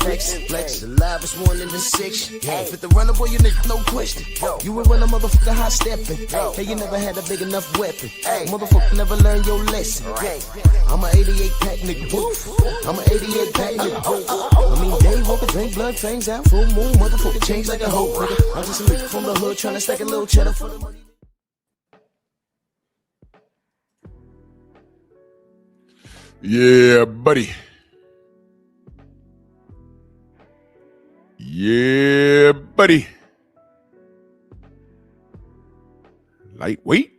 flex. The livest one in the section. Fit the runner, boy, you nigga, no question. You would run a motherfucker high stepping. Hey, you never had a big enough weapon. Motherfucker never learned your lesson. I'm a 88 pack nigga. I'm a 88 pack nigga. I mean, day walker, drink blood, fangs out, full moon, motherfucker, change like a hoe, nigga. I'm just a nigga from the hood trying to stack a little cheddar for the money. Yeah, buddy. Yeah, buddy. Lightweight.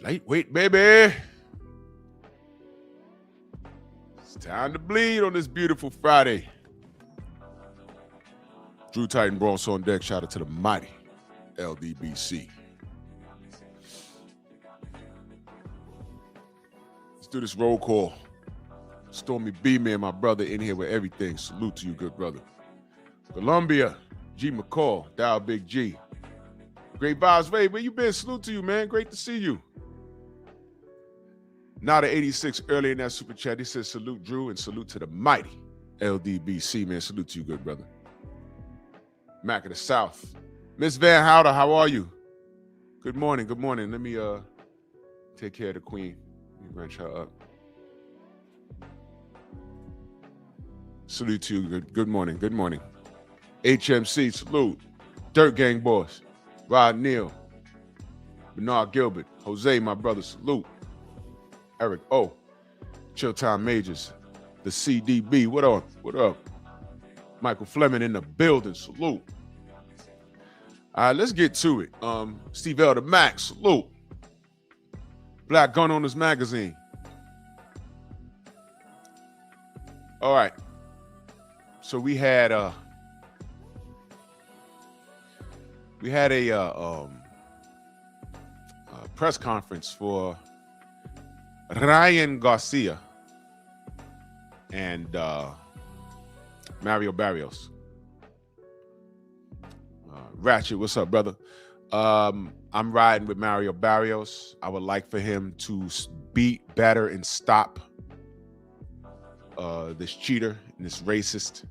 Lightweight, baby. It's time to bleed on this beautiful Friday. Drew Titan Bronx on deck. Shout out to the mighty LDBC. Let's do this roll call. Stormy B-Man, my brother, in here with everything. Salute to you, good brother. Columbia, G McCall, Dow Big G. Great vibes, Ray. Where you been? Salute to you, man. Great to see you. Now the 86 early in that super chat. He says salute Drew and salute to the mighty LDBC, man. Salute to you, good brother. Mac of the South. Miss Van Houder, how are you? Good morning, good morning. Let me take care of the queen. Let me wrench her up. Salute to you. Good morning. Good morning. HMC, salute. Dirt Gang Boys. Rod Neal. Bernard Gilbert. Jose, my brother, salute. Eric O. Chilltime Majors. The CDB. What up? What up? Michael Fleming in the building. Salute. All right, let's get to it. Steve L. the Max. Salute. Black Gun Owners Magazine. All right. So we had a press conference for Ryan Garcia and Mario Barrios. Ratchet, what's up, brother? I'm riding with Mario Barrios. I would like for him to beat, better, and stop this cheater and this racist.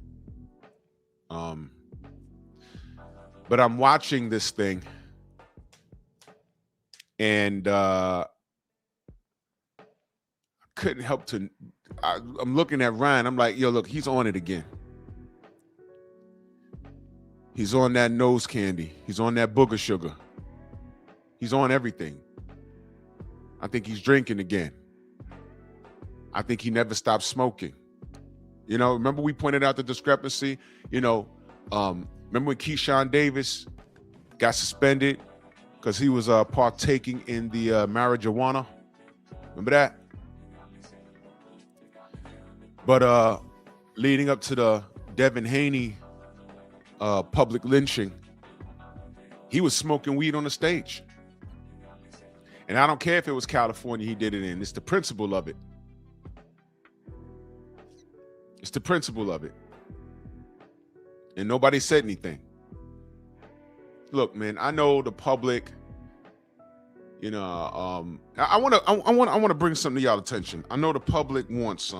But I'm watching this thing, and I couldn't help to. I'm looking at Ryan. I'm like, yo, look, he's on it again. He's on that nose candy. He's on that booger sugar. He's on everything. I think he's drinking again. I think he never stopped smoking. You know, remember we pointed out the discrepancy? You know, remember when Keyshawn Davis got suspended because he was partaking in the marijuana? Remember that? But leading up to the Devin Haney public lynching, he was smoking weed on the stage. And I don't care if it was California he did it in. It's the principle of it. It's the principle of it. And nobody said anything. Look, man, I know the public, you know, I want to bring something to y'all attention. I know the public wants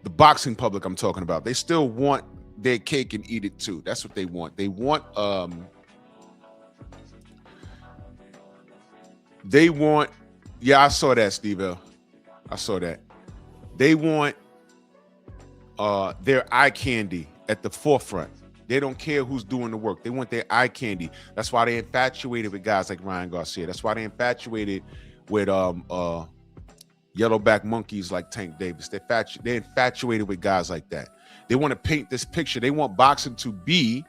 the boxing public I'm talking about. They still want their cake and eat it too. That's what they want. They want yeah, I saw that, Steve L. I saw that. They want their eye candy at the forefront. They don't care who's doing the work. They want their eye candy. That's why they infatuated with guys like Ryan Garcia. That's why they infatuated with yellowback monkeys like Tank Davis. They're infatuated with guys like that. They want to paint this picture. They want boxing to be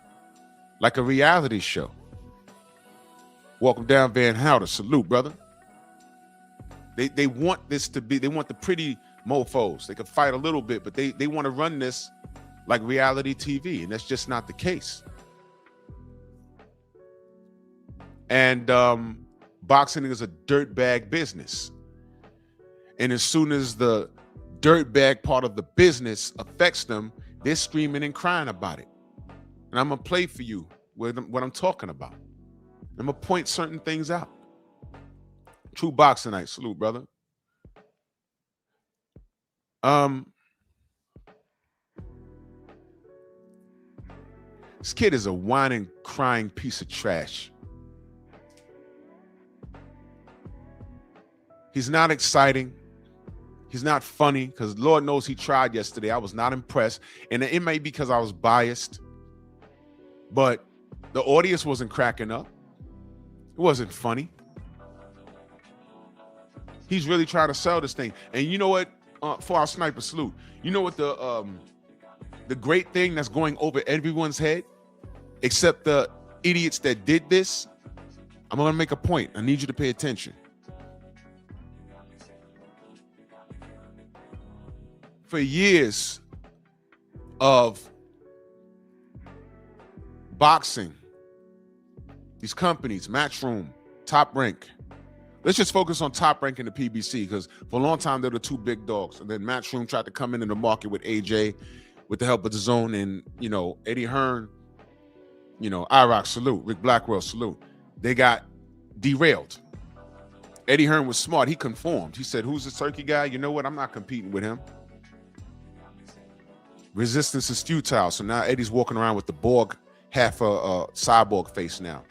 like a reality show. Welcome down, Van Houder. Salute, brother. They want this to be, they want the pretty mofos. They can fight a little bit, but they want to run this like reality TV, and that's just not the case. And boxing is a dirtbag business. And as soon as the dirtbag part of the business affects them, they're screaming and crying about it. And I'm going to play for you what I'm talking about. I'm going to point certain things out. True Boxing Night. Salute, brother. Um, this kid is a whining, crying piece of trash. He's not exciting. He's not funny, because Lord knows he tried yesterday. I was not impressed. And it may be because I was biased, but the audience wasn't cracking up. It wasn't funny. He's really trying to sell this thing. And you know what? For our sniper salute, you know what the great thing that's going over everyone's head, except the idiots that did this? I'm going to make a point. I need you to pay attention. For years of boxing, these companies, Matchroom, Top Rank. Let's just focus on Top Rank and the PBC, because for a long time they were the two big dogs. And then Matchroom tried to come in the market with AJ, with the help of the Zone, and Eddie Hearn, IROC salute, Rick Blackwell salute. They got derailed. Eddie Hearn was smart. He conformed. He said, "Who's the turkey guy? You know what? I'm not competing with him. Resistance is futile." So now Eddie's walking around with the Borg, half a cyborg face now.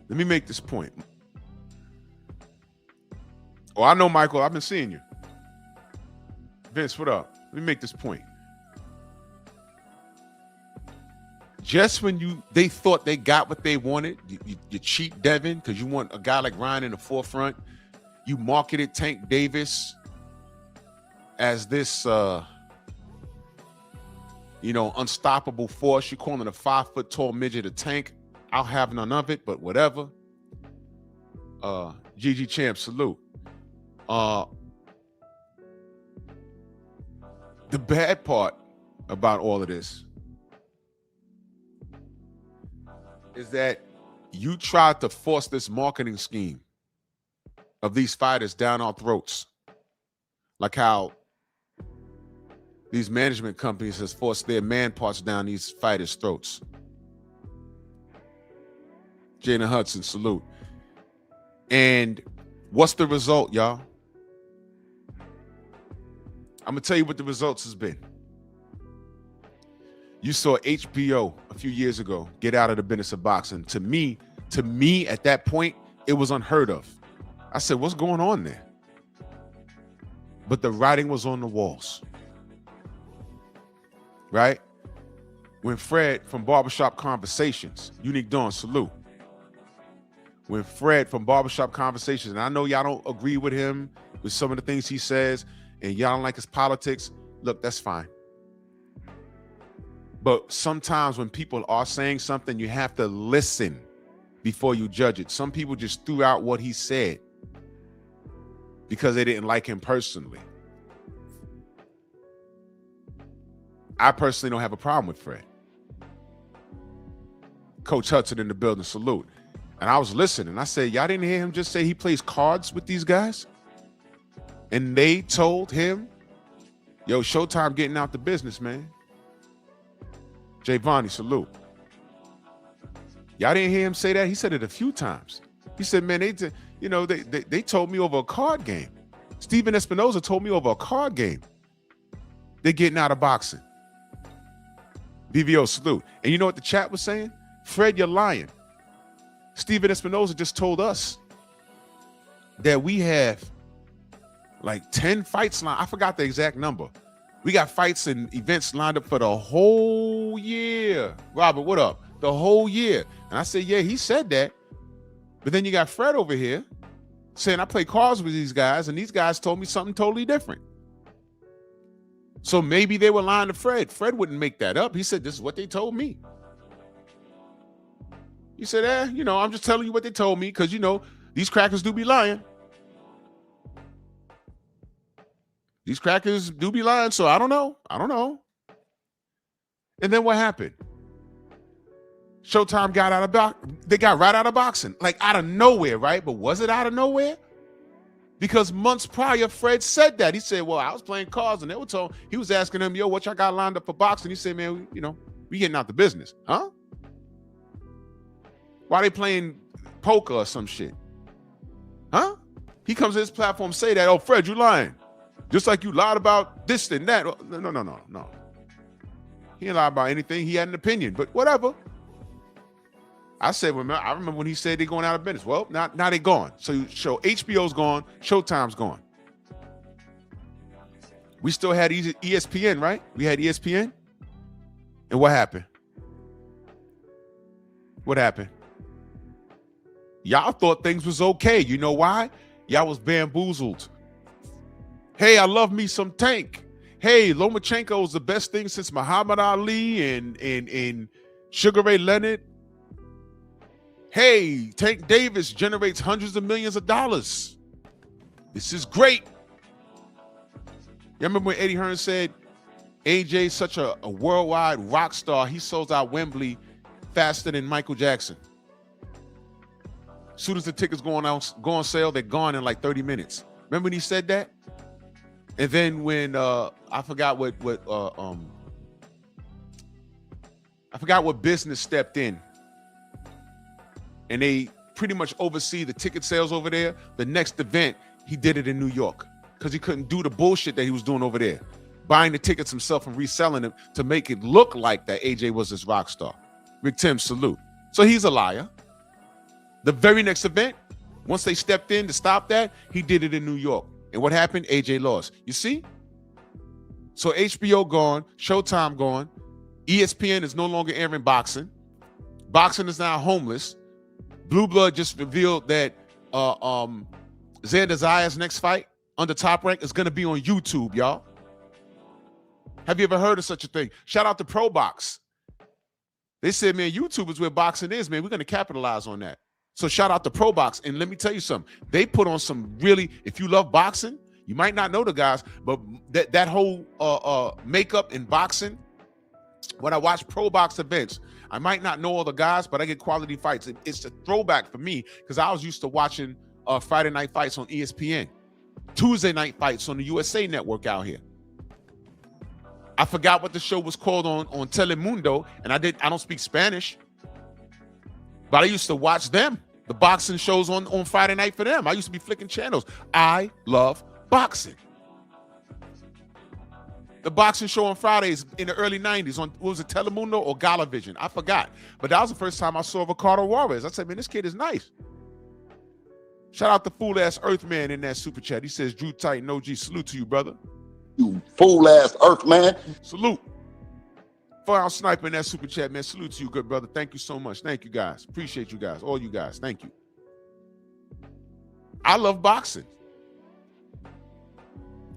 Let me make this point. Oh, I know, Michael. I've been seeing you. Vince, what up? Let me make this point. Just when they thought they got what they wanted, you cheat Devin because you want a guy like Ryan in the forefront. You marketed Tank Davis as this, unstoppable force. You're calling a 5-foot-tall midget a tank. I'll have none of it, but whatever. GG Champ, salute. The bad part about all of this is that you tried to force this marketing scheme of these fighters down our throats, like how these management companies has forced their man parts down these fighters' throats. Jana Hudson, salute. And what's the result, y'all? I'm gonna tell you what the results has been. You saw HBO a few years ago get out of the business of boxing. To me, at that point, it was unheard of. I said, what's going on there? But the writing was on the walls, right? When Fred from Barbershop Conversations, Unique Dawn, salute. When Fred from Barbershop Conversations, and I know y'all don't agree with him with some of the things he says, and y'all don't like his politics, look, that's fine. But sometimes when people are saying something, you have to listen before you judge it. Some people just threw out what he said because they didn't like him personally. I personally don't have a problem with Fred. Coach Hudson in the building, salute. And I was listening. I said, y'all didn't hear him just say he plays cards with these guys? And they told him, yo, Showtime getting out the business, man. Jay Vonnie, salute. Y'all didn't hear him say that? He said it a few times. He said, man, they told me over a card game. Steven Espinoza told me over a card game. They're getting out of boxing. BVO, salute. And you know what the chat was saying? Fred, you're lying. Steven Espinoza just told us that we have like 10 fights lined. I forgot the exact number. We got fights and events lined up for the whole year. Robert, what up? The whole year. And I said, yeah, he said that. But then you got Fred over here saying I play cards with these guys, and these guys told me something totally different. So maybe they were lying to Fred. Fred wouldn't make that up. He said, this is what they told me. He said, I'm just telling you what they told me because, these crackers do be lying. These crackers do be lying, so I don't know. And then what happened? Showtime got out of they got right out of boxing, like out of nowhere, right? But was it out of nowhere? Because months prior, Fred said that. He said, well, I was playing cards, and he was asking him, yo, what y'all got lined up for boxing? He said, man, we getting out the business. Huh? Why they playing poker or some shit. Huh? He comes to his platform say that, oh, Fred, you lying. Just like you lied about this and that. No. He didn't lie about anything. He had an opinion, but whatever. I remember when he said they're going out of business. Well, now they're gone. So HBO's gone, Showtime's gone. We still had ESPN, right? We had ESPN. And what happened? What happened? Y'all thought things was okay. You know why? Y'all was bamboozled. Hey, I love me some Tank. Hey, Lomachenko is the best thing since Muhammad Ali and Sugar Ray Leonard. Hey, Tank Davis generates hundreds of millions of dollars. This is great. You remember when Eddie Hearn said AJ's such a worldwide rock star, he sold out Wembley faster than Michael Jackson. As soon as the tickets go on sale, they're gone in like 30 minutes. Remember when he said that? And then when I forgot what business stepped in, and they pretty much oversee the ticket sales over there. The next event, he did it in New York because he couldn't do the bullshit that he was doing over there, buying the tickets himself and reselling them to make it look like that AJ was this rock star. Rick Tim, salute. So he's a liar. The very next event, once they stepped in to stop that, he did it in New York. And what happened? AJ lost. You see? So HBO gone, Showtime gone, ESPN is no longer airing boxing. Boxing is now homeless. Blue Blood just revealed that Xander Zaya's next fight under Top Rank is going to be on YouTube, y'all. Have you ever heard of such a thing? Shout out to Pro Box. They said, man, YouTube is where boxing is, man. We're going to capitalize on that. So shout out to Pro Box. And let me tell you something. They put on some really, if you love boxing, you might not know the guys, but that whole makeup in boxing, when I watch Pro Box events, I might not know all the guys, but I get quality fights. It's a throwback for me because I was used to watching Friday night fights on ESPN, Tuesday night fights on the USA Network out here. I forgot what the show was called on Telemundo, and I don't speak Spanish, but I used to watch them, the boxing shows on Friday night for them. I used to be flicking channels. I love boxing. The boxing show on Fridays in the early 90s on, what was it, Telemundo or Galavision? I forgot. But that was the first time I saw Ricardo Juarez. I said, man, this kid is nice. Shout out to fool-ass Earthman in that super chat. He says, Drew Titan OG, salute to you, brother. You fool-ass Earthman. Salute. 4-ounce sniper in that super chat, man. Salute to you, good brother. Thank you so much. Thank you, guys. Appreciate you guys. All you guys. Thank you. I love boxing.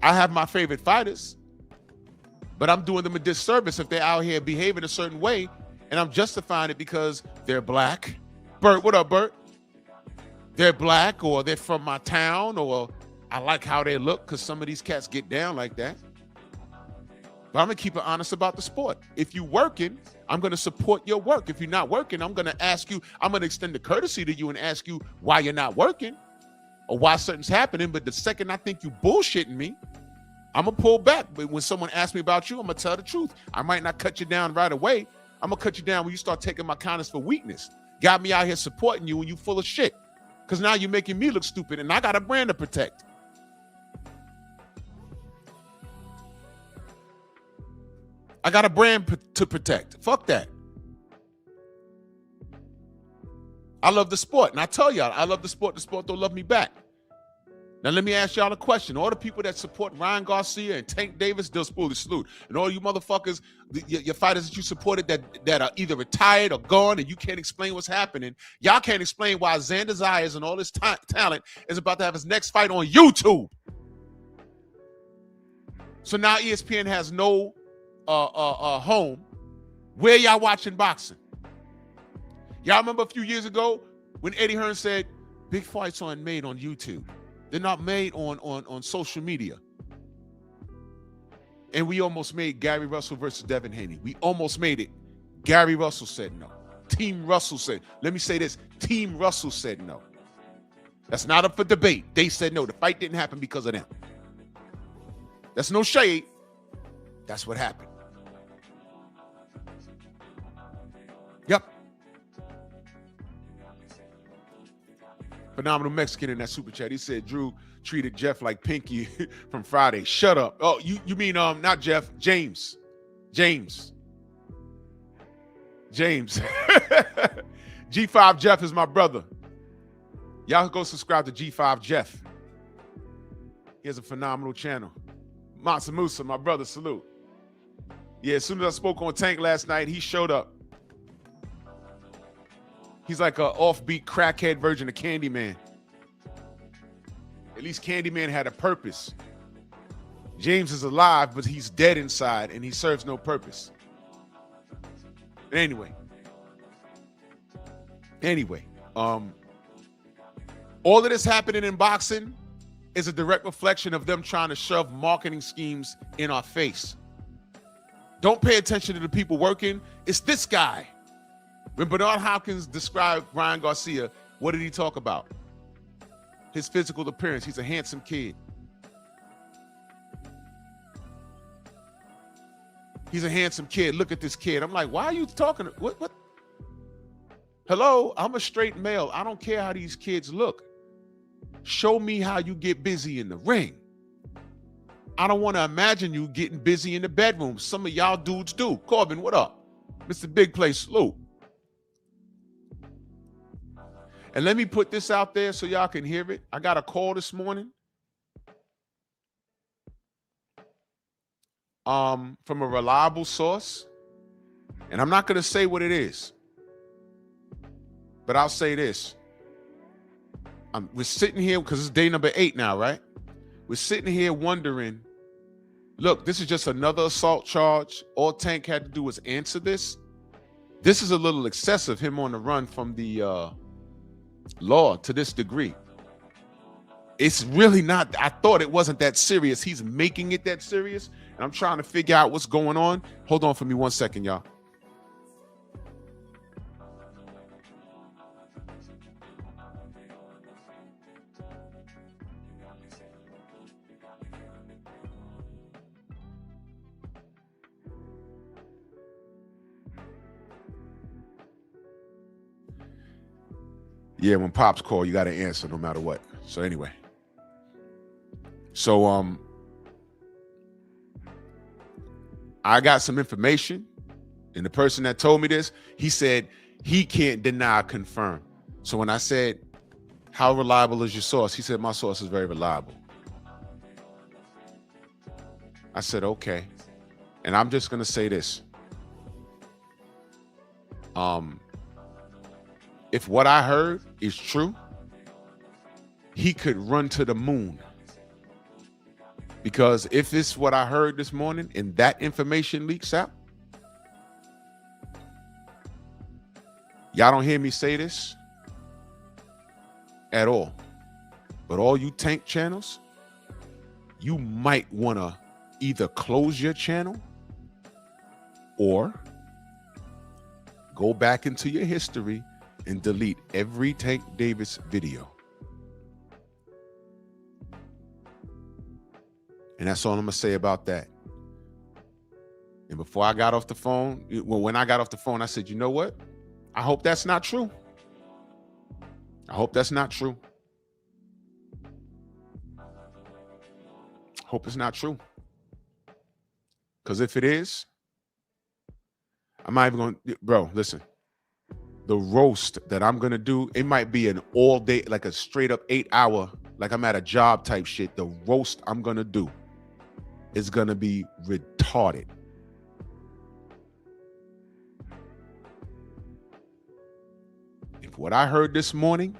I have my favorite fighters. But I'm doing them a disservice if they're out here behaving a certain way, and I'm justifying it because they're black. Bert, what up, Bert? They're black, or they're from my town, or I like how they look because some of these cats get down like that. But I'm going to keep it honest about the sport. If you're working, I'm going to support your work. If you're not working, I'm going to ask you, I'm going to extend the courtesy to you and ask you why you're not working or why something's happening. But the second I think you bullshitting me, I'm going to pull back. But when someone asks me about you, I'm going to tell the truth. I might not cut you down right away. I'm going to cut you down when you start taking my kindness for weakness. Got me out here supporting you and you full of shit. Because now you're making me look stupid and I got a brand to protect. I got a brand to protect. Fuck that. I love the sport. And I tell y'all, I love the sport. The sport don't love me back. Now, let me ask y'all a question. All the people that support Ryan Garcia and Tank Davis, they'll spool the salute. And all you motherfuckers, your fighters that you supported that are either retired or gone and you can't explain what's happening, y'all can't explain why Xander Zayas and all this talent is about to have his next fight on YouTube. So now ESPN has no home. Where y'all watching boxing? Y'all remember a few years ago when Eddie Hearn said, big fights aren't made on YouTube. They're not made on social media. And we almost made Gary Russell versus Devin Haney. We almost made it. Gary Russell said no. Team Russell said, let me say this, Team Russell said no. That's not up for debate. They said no. The fight didn't happen because of them. That's no shade. That's what happened. Yep. Phenomenal Mexican in that super chat. He said Drew treated Jeff like Pinky from Friday. Shut up. Oh, you mean not Jeff, James. James. G5 Jeff is my brother. Y'all go subscribe to G5 Jeff. He has a phenomenal channel. Matsa Musa, my brother, salute. Yeah, as soon as I spoke on Tank last night, he showed up. He's like an offbeat crackhead version of Candyman. At least Candyman had a purpose. James is alive, but he's dead inside and he serves no purpose. But anyway, all of this happening in boxing is a direct reflection of them trying to shove marketing schemes in our face. Don't pay attention to the people working. It's this guy. When Bernard Hopkins described Ryan Garcia, what did he talk about? His physical appearance. He's a handsome kid. He's a handsome kid. Look at this kid. I'm like, why are you talking? What? Hello, I'm a straight male. I don't care how these kids look. Show me how you get busy in the ring. I don't want to imagine you getting busy in the bedroom. Some of y'all dudes do. Corbin, what up? Mr. Big Play, salute. And let me put this out there so y'all can hear it. I got a call this morning from a reliable source. And I'm not going to say what it is. But I'll say this. We're sitting here because it's day number 8 now, right? We're sitting here wondering, look, this is just another assault charge. All Tank had to do was answer this. This is a little excessive, him on the run from the law to this degree. It's really not. I thought it wasn't that serious. He's making it that serious. And I'm trying to figure out what's going on. Hold on for me 1 second, y'all. Yeah, when Pops call, you got to answer no matter what. So anyway. So I got some information, and the person that told me this, he said he can't deny or confirm. So when I said, how reliable is your source? He said, my source is very reliable. I said, okay. And I'm just going to say this. If what I heard is true, he could run to the moon. Because if it's what I heard this morning and that information leaks out, y'all don't hear me say this at all. But all you Tank channels, you might want to either close your channel or go back into your history and delete every Tank Davis video. And that's all I'm gonna say about that. And before I got off the phone, when I got off the phone, I said, you know what? I hope that's not true. I hope that's not true. Hope it's not true. Because if it is, I'm not even going to, bro, listen. The roast that I'm going to do, it might be an all day, like a straight up 8-hour, like I'm at a job type shit. The roast I'm going to do is going to be retarded. If what I heard this morning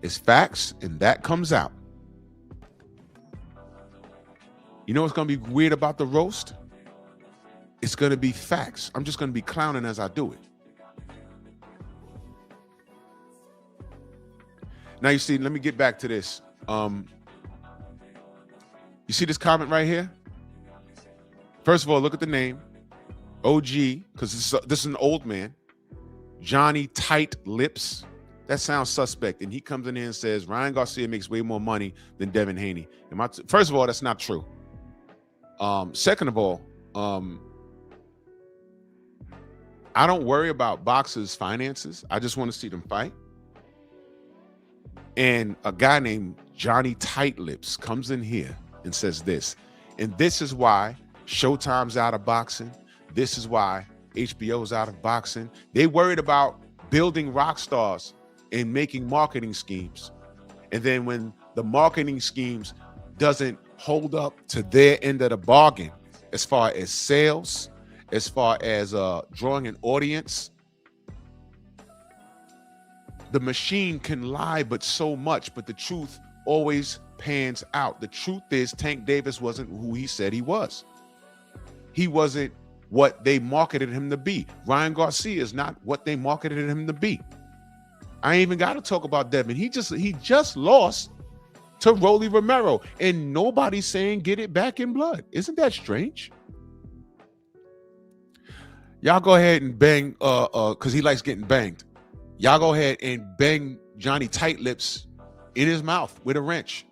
is facts and that comes out, you know what's going to be weird about the roast? It's going to be facts. I'm just going to be clowning as I do it. Now, you see, let me get back to this. You see this comment right here? First of all, look at the name. OG, because this is an old man. Johnny Tight Lips. That sounds suspect. And he comes in here and says, Ryan Garcia makes way more money than Devin Haney. First of all, that's not true. Second of all, I don't worry about boxers' finances. I just want to see them fight. And a guy named Johnny Tightlips comes in here and says this. And this is why Showtime's out of boxing. This is why HBO's out of boxing. They worried about building rock stars and making marketing schemes. And then when the marketing schemes doesn't hold up to their end of the bargain, as far as sales, as far as drawing an audience, the machine can lie but so much, but the truth always pans out. The truth is Tank Davis wasn't who he said he was. He wasn't what they marketed him to be. Ryan Garcia is not what they marketed him to be. I ain't even got to talk about Devin. He just lost to Rolly Romero, and nobody's saying get it back in blood. Isn't that strange? Y'all go ahead and bang, because he likes getting banged. Y'all go ahead and bang Johnny Tightlips in his mouth with a wrench.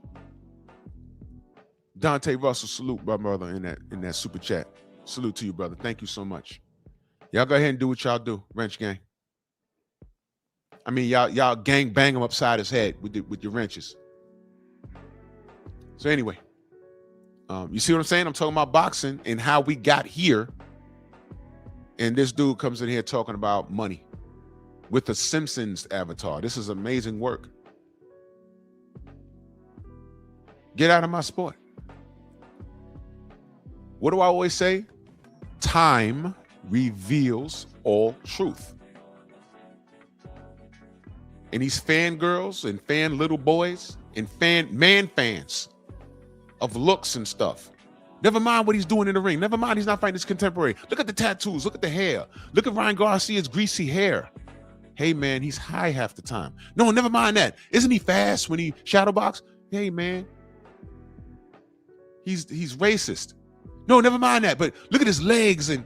Dante Russell, salute, my brother, in that super chat. Salute to you, brother. Thank you so much. Y'all go ahead and do what y'all do, wrench gang. I mean, y'all gang bang him upside his head with your wrenches. So anyway, you see what I'm saying? I'm talking about boxing and how we got here. And this dude comes in here talking about money with the Simpsons avatar. This is amazing work. Get out of my sport. What do I always say? Time reveals all truth. And these fangirls and fan little boys and man fans of looks and stuff. Never mind what he's doing in the ring. Never mind he's not fighting his contemporary. Look at the tattoos. Look at the hair. Look at Ryan Garcia's greasy hair. Hey, man, he's high half the time. No, never mind that. Isn't he fast when he shadow box? Hey, man, he's racist. No, never mind that. But look at his legs and,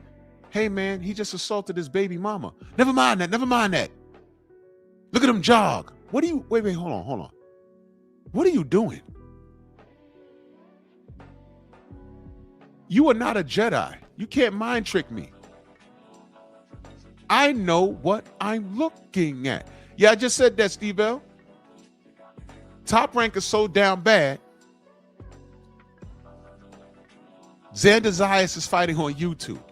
hey, man, he just assaulted his baby mama. Never mind that. Never mind that. Look at him jog. What do you, wait, hold on. What are you doing? You are not a Jedi. You can't mind trick me. I know what I'm looking at. Yeah, I just said that, Steve L. Top Rank is so down bad. Xander Zayas is fighting on YouTube.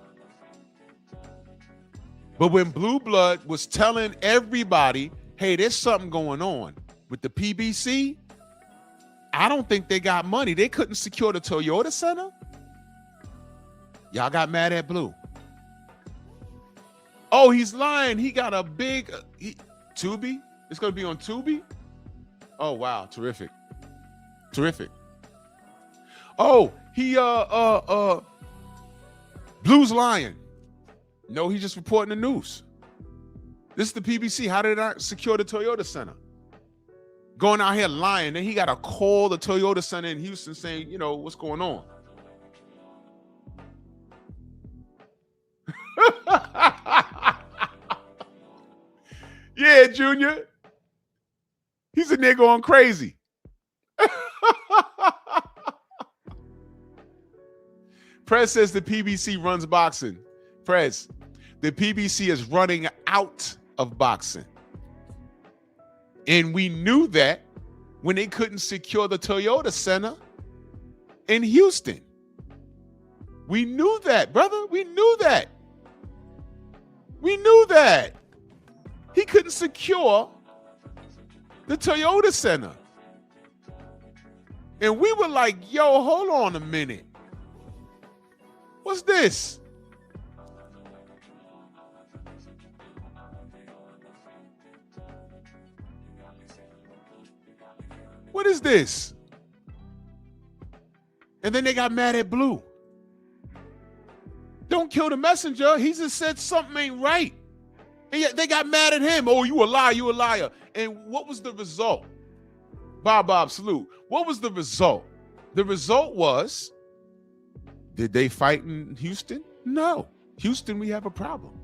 But when Blue Blood was telling everybody, hey, there's something going on with the PBC, I don't think they got money. They couldn't secure the Toyota Center. Y'all got mad at Blue. Oh, he's lying. He got a big Tubi. It's going to be on Tubi. Oh, wow. Terrific. Terrific. Oh, he Blue's lying. No, he's just reporting the news. This is the PBC. How did I secure the Toyota Center? Going out here lying. Then he got to call the Toyota Center in Houston saying, you know, what's going on? Yeah, Junior. He's in there going crazy. Prez says the PBC runs boxing. Prez, the PBC is running out of boxing. And we knew that when they couldn't secure the Toyota Center in Houston. We knew that, brother. We knew that. We knew that. He couldn't secure the Toyota Center. And we were like, yo, hold on a minute. What's this? What is this? And then they got mad at Blue. Don't kill the messenger. He just said something ain't right. And yet they got mad at him. Oh, you a liar, you a liar. And what was the result? Bob, salute. What was the result? The result was, did they fight in Houston? No. Houston, we have a problem.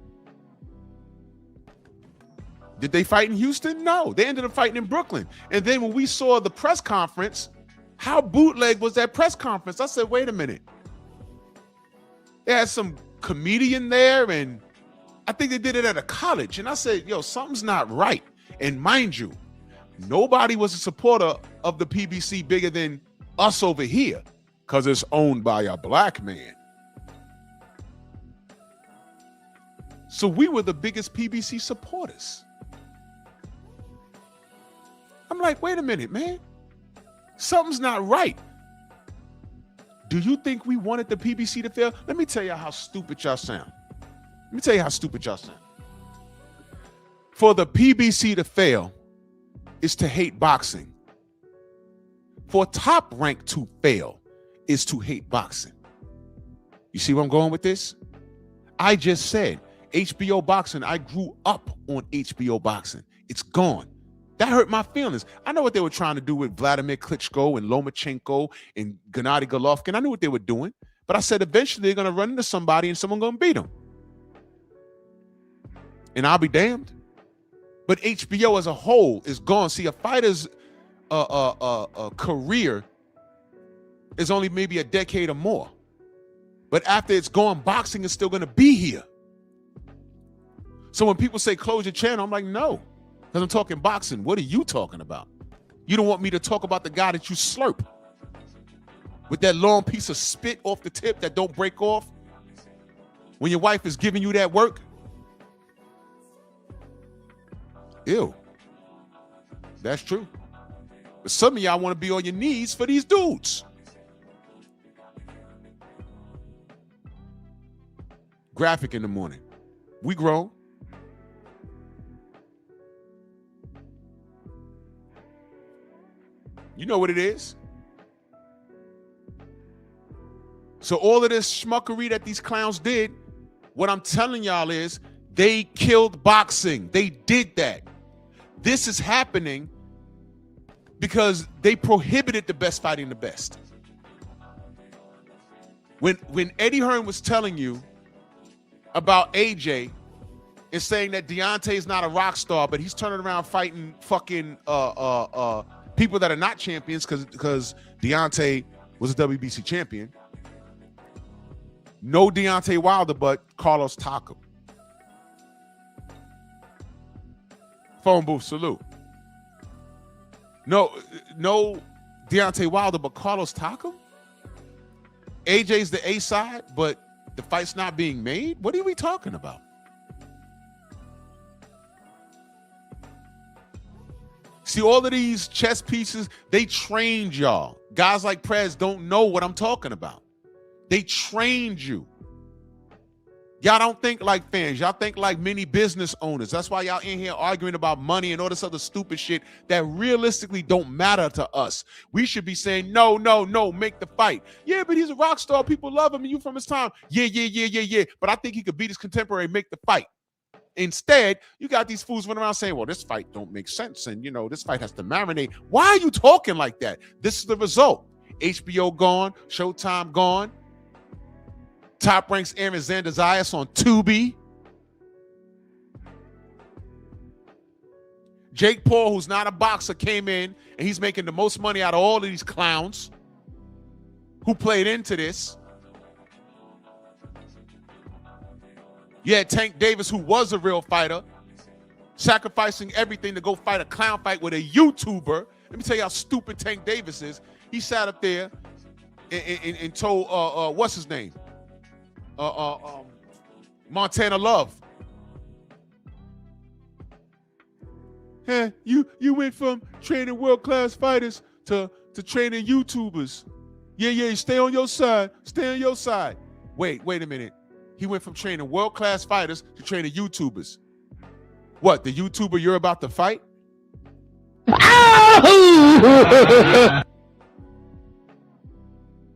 Did they fight in Houston? No. They ended up fighting in Brooklyn. And then when we saw the press conference, how bootleg was that press conference? I said, wait a minute. They had some comedian there, and I think they did it at a college. And I said, yo, something's not right. And mind you, Nobody was a supporter of the PBC bigger than us over here because it's owned by a black man. So we were the biggest PBC supporters. I'm like, wait a minute, man. Something's not right. Do you think we wanted the PBC to fail? Let me tell you how stupid y'all sound. For the PBC to fail is to hate boxing. For Top Rank to fail is to hate boxing. You see where I'm going with this? I just said HBO boxing. I grew up on HBO boxing. It's gone. That hurt my feelings. I know what they were trying to do with Vladimir Klitschko and Lomachenko and Gennady Golovkin. I knew what they were doing. But I said eventually they're going to run into somebody and someone's going to beat them. And I'll be damned. But HBO as a whole is gone. See, a fighter's career is only maybe a decade or more. But after it's gone, boxing is still going to be here. So when people say close your channel, I'm like, no. Because I'm talking boxing. What are you talking about? You don't want me to talk about the guy that you slurp with that long piece of spit off the tip that don't break off when your wife is giving you that work? Ew. That's true. But some of y'all want to be on your knees for these dudes. Graphic in the morning. We grown. You know what it is. So all of this schmuckery that these clowns did, what I'm telling y'all is they killed boxing. They did that. This is happening because they prohibited the best fighting the best. When Eddie Hearn was telling you about AJ and saying that Deontay is not a rock star, but he's turning around fighting fucking people that are not champions because Deontay was a WBC champion. No Deontay Wilder, but Carlos Takam. Phone booth salute. No Deontay Wilder, but Carlos Takam? AJ's the A side, but the fight's not being made? What are we talking about? See, all of these chess pieces, they trained y'all. Guys like Prez don't know what I'm talking about. They trained you. Y'all don't think like fans. Y'all think like many business owners. That's why y'all in here arguing about money and all this other stupid shit that realistically don't matter to us. We should be saying, no, make the fight. Yeah, but he's a rock star. People love him and you from his time. Yeah. But I think he could beat his contemporary, make the fight. Instead, you got these fools running around saying, well, this fight don't make sense. And, this fight has to marinate. Why are you talking like that? This is the result. HBO gone. Showtime gone. Top Rank's Aaron Zandazayas on Tubi. Jake Paul, who's not a boxer, came in and he's making the most money out of all of these clowns who played into this. You had Tank Davis, who was a real fighter, sacrificing everything to go fight a clown fight with a YouTuber. Let me tell you how stupid Tank Davis is. He sat up there and told, what's his name? Montana Love. Hey, you went from training world-class fighters to training YouTubers. Yeah, stay on your side. Stay on your side. Wait a minute. He went from training world-class fighters to training YouTubers. What, the YouTuber you're about to fight?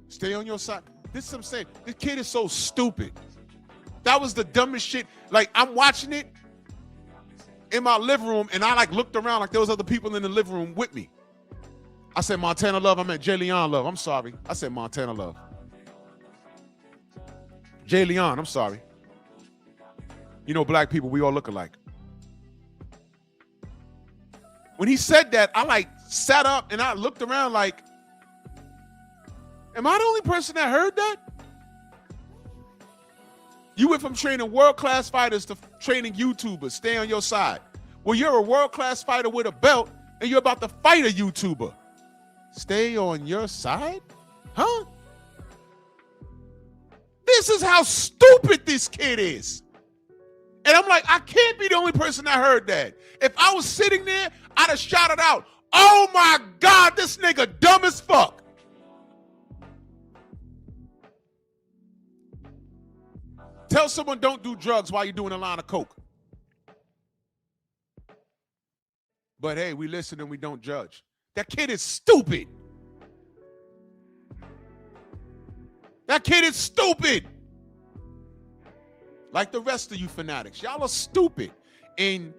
Stay on your side. This is what I'm saying. This kid is so stupid. That was the dumbest shit. Like, I'm watching it in my living room, and I looked around like there was other people in the living room with me. I said Montana Love. I meant Jay Leon Love. I'm sorry. I said Montana Love. Jay Leon, I'm sorry. Black people, we all look alike. When he said that, I sat up and I looked around like, am I the only person that heard that? You went from training world-class fighters to training YouTubers. Stay on your side. Well, you're a world-class fighter with a belt, and you're about to fight a YouTuber. Stay on your side? Huh? This is how stupid this kid is. And I'm like, I can't be the only person that heard that. If I was sitting there, I'd have shouted out, oh my God, this nigga dumb as fuck. Tell someone don't do drugs while you're doing a line of coke. But hey, we listen and we don't judge. That kid is stupid. That kid is stupid. Like the rest of you fanatics. Y'all are stupid. And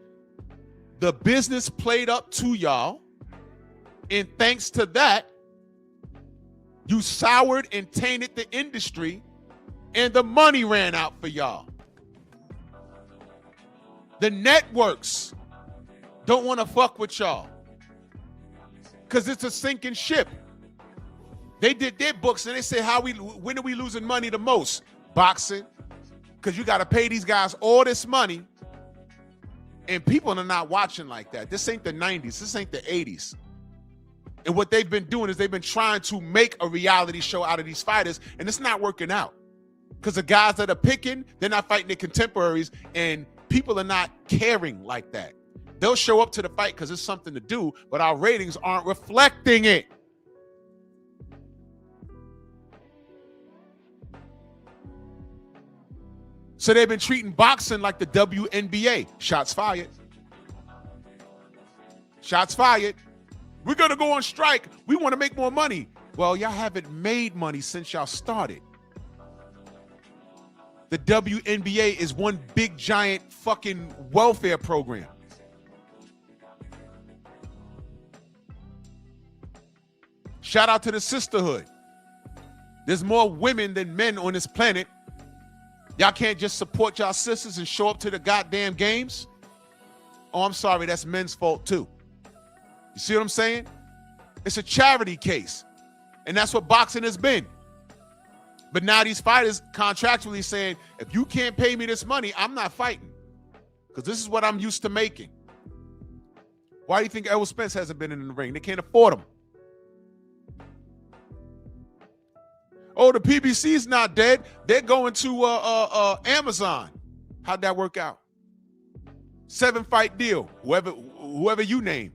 the business played up to y'all. And thanks to that, you soured and tainted the industry. And the money ran out for y'all. The networks don't want to fuck with y'all. Because it's a sinking ship. They did their books and they say, when are we losing money the most? Boxing. Because you got to pay these guys all this money. And people are not watching like that. This ain't the 90s. This ain't the 80s. And what they've been doing is they've been trying to make a reality show out of these fighters. And it's not working out. Because the guys that are picking, they're not fighting their contemporaries. And people are not caring like that. They'll show up to the fight because it's something to do. But our ratings aren't reflecting it. So they've been treating boxing like the WNBA. Shots fired. Shots fired. We're going to go on strike. We want to make more money. Well, y'all haven't made money since y'all started. The WNBA is one big, giant fucking welfare program. Shout out to the sisterhood. There's more women than men on this planet. Y'all can't just support y'all sisters and show up to the goddamn games? Oh, I'm sorry, that's men's fault too. You see what I'm saying? It's a charity case. And that's what boxing has been. But now these fighters contractually saying, if you can't pay me this money, I'm not fighting. Because this is what I'm used to making. Why do you think Errol Spence hasn't been in the ring? They can't afford him. Oh, the PBC's not dead. They're going to Amazon. How'd that work out? 7-fight deal. Whoever you name.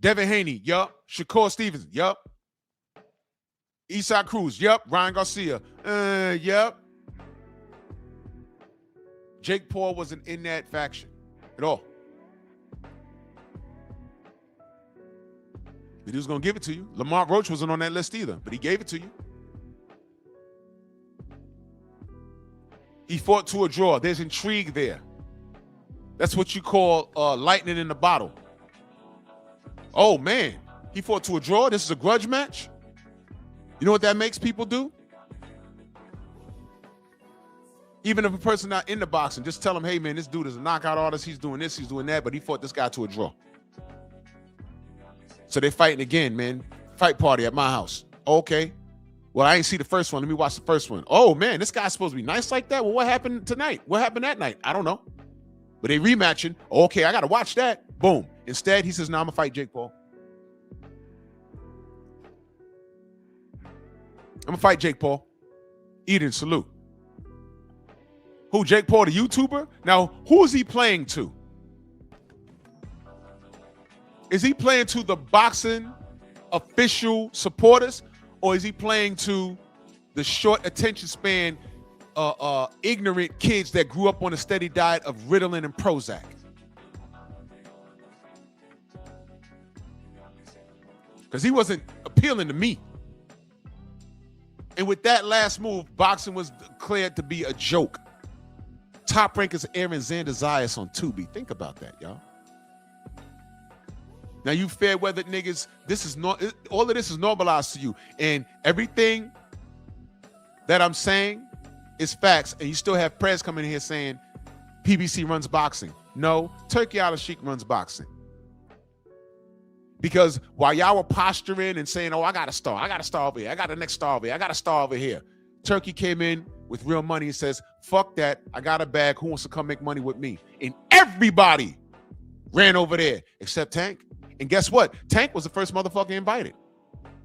Devin Haney, yup. Shakur Stevenson, yup. Eastside Cruz, yup. Ryan Garcia, yup. Jake Paul wasn't in that faction at all. But he was going to give it to you. Lamar Roach wasn't on that list either, but he gave it to you. He fought to a draw. There's intrigue there. That's what you call lightning in the bottle. Oh, man. He fought to a draw? This is a grudge match? You know what that makes people do? Even if a person not into boxing, just tell him, hey, man, this dude is a knockout artist. He's doing this, he's doing that, but he fought this guy to a draw. So they're fighting again, man. Fight party at my house. Okay. Well, I ain't see the first one. Let me watch the first one. Oh, man, this guy's supposed to be nice like that? Well, what happened tonight? What happened that night? I don't know. But they rematching. Okay, I got to watch that. Boom. Instead, he says, no, I'm going to fight Jake Paul. I'm going to fight Jake Paul. Eden, salute. Who, Jake Paul, the YouTuber? Now, who is he playing to? Is he playing to the boxing official supporters, or is he playing to the short attention span, ignorant kids that grew up on a steady diet of Ritalin and Prozac? Because he wasn't appealing to me. And with that last move, boxing was declared to be a joke. Top Rankers Aaron Xander Zayas on Tubi. Think about that, y'all. Now you fair-weathered niggas, all of this is normalized to you. And everything that I'm saying is facts. And you still have press coming in here saying PBC runs boxing. No, Turkey Al-Sheikh runs boxing. Because while y'all were posturing and saying, oh, I got a star over here, I got a next star over here, I got a star over here, Turkey came in with real money and says, fuck that, I got a bag, who wants to come make money with me? And everybody ran over there, except Tank. And guess what? Tank was the first motherfucker invited.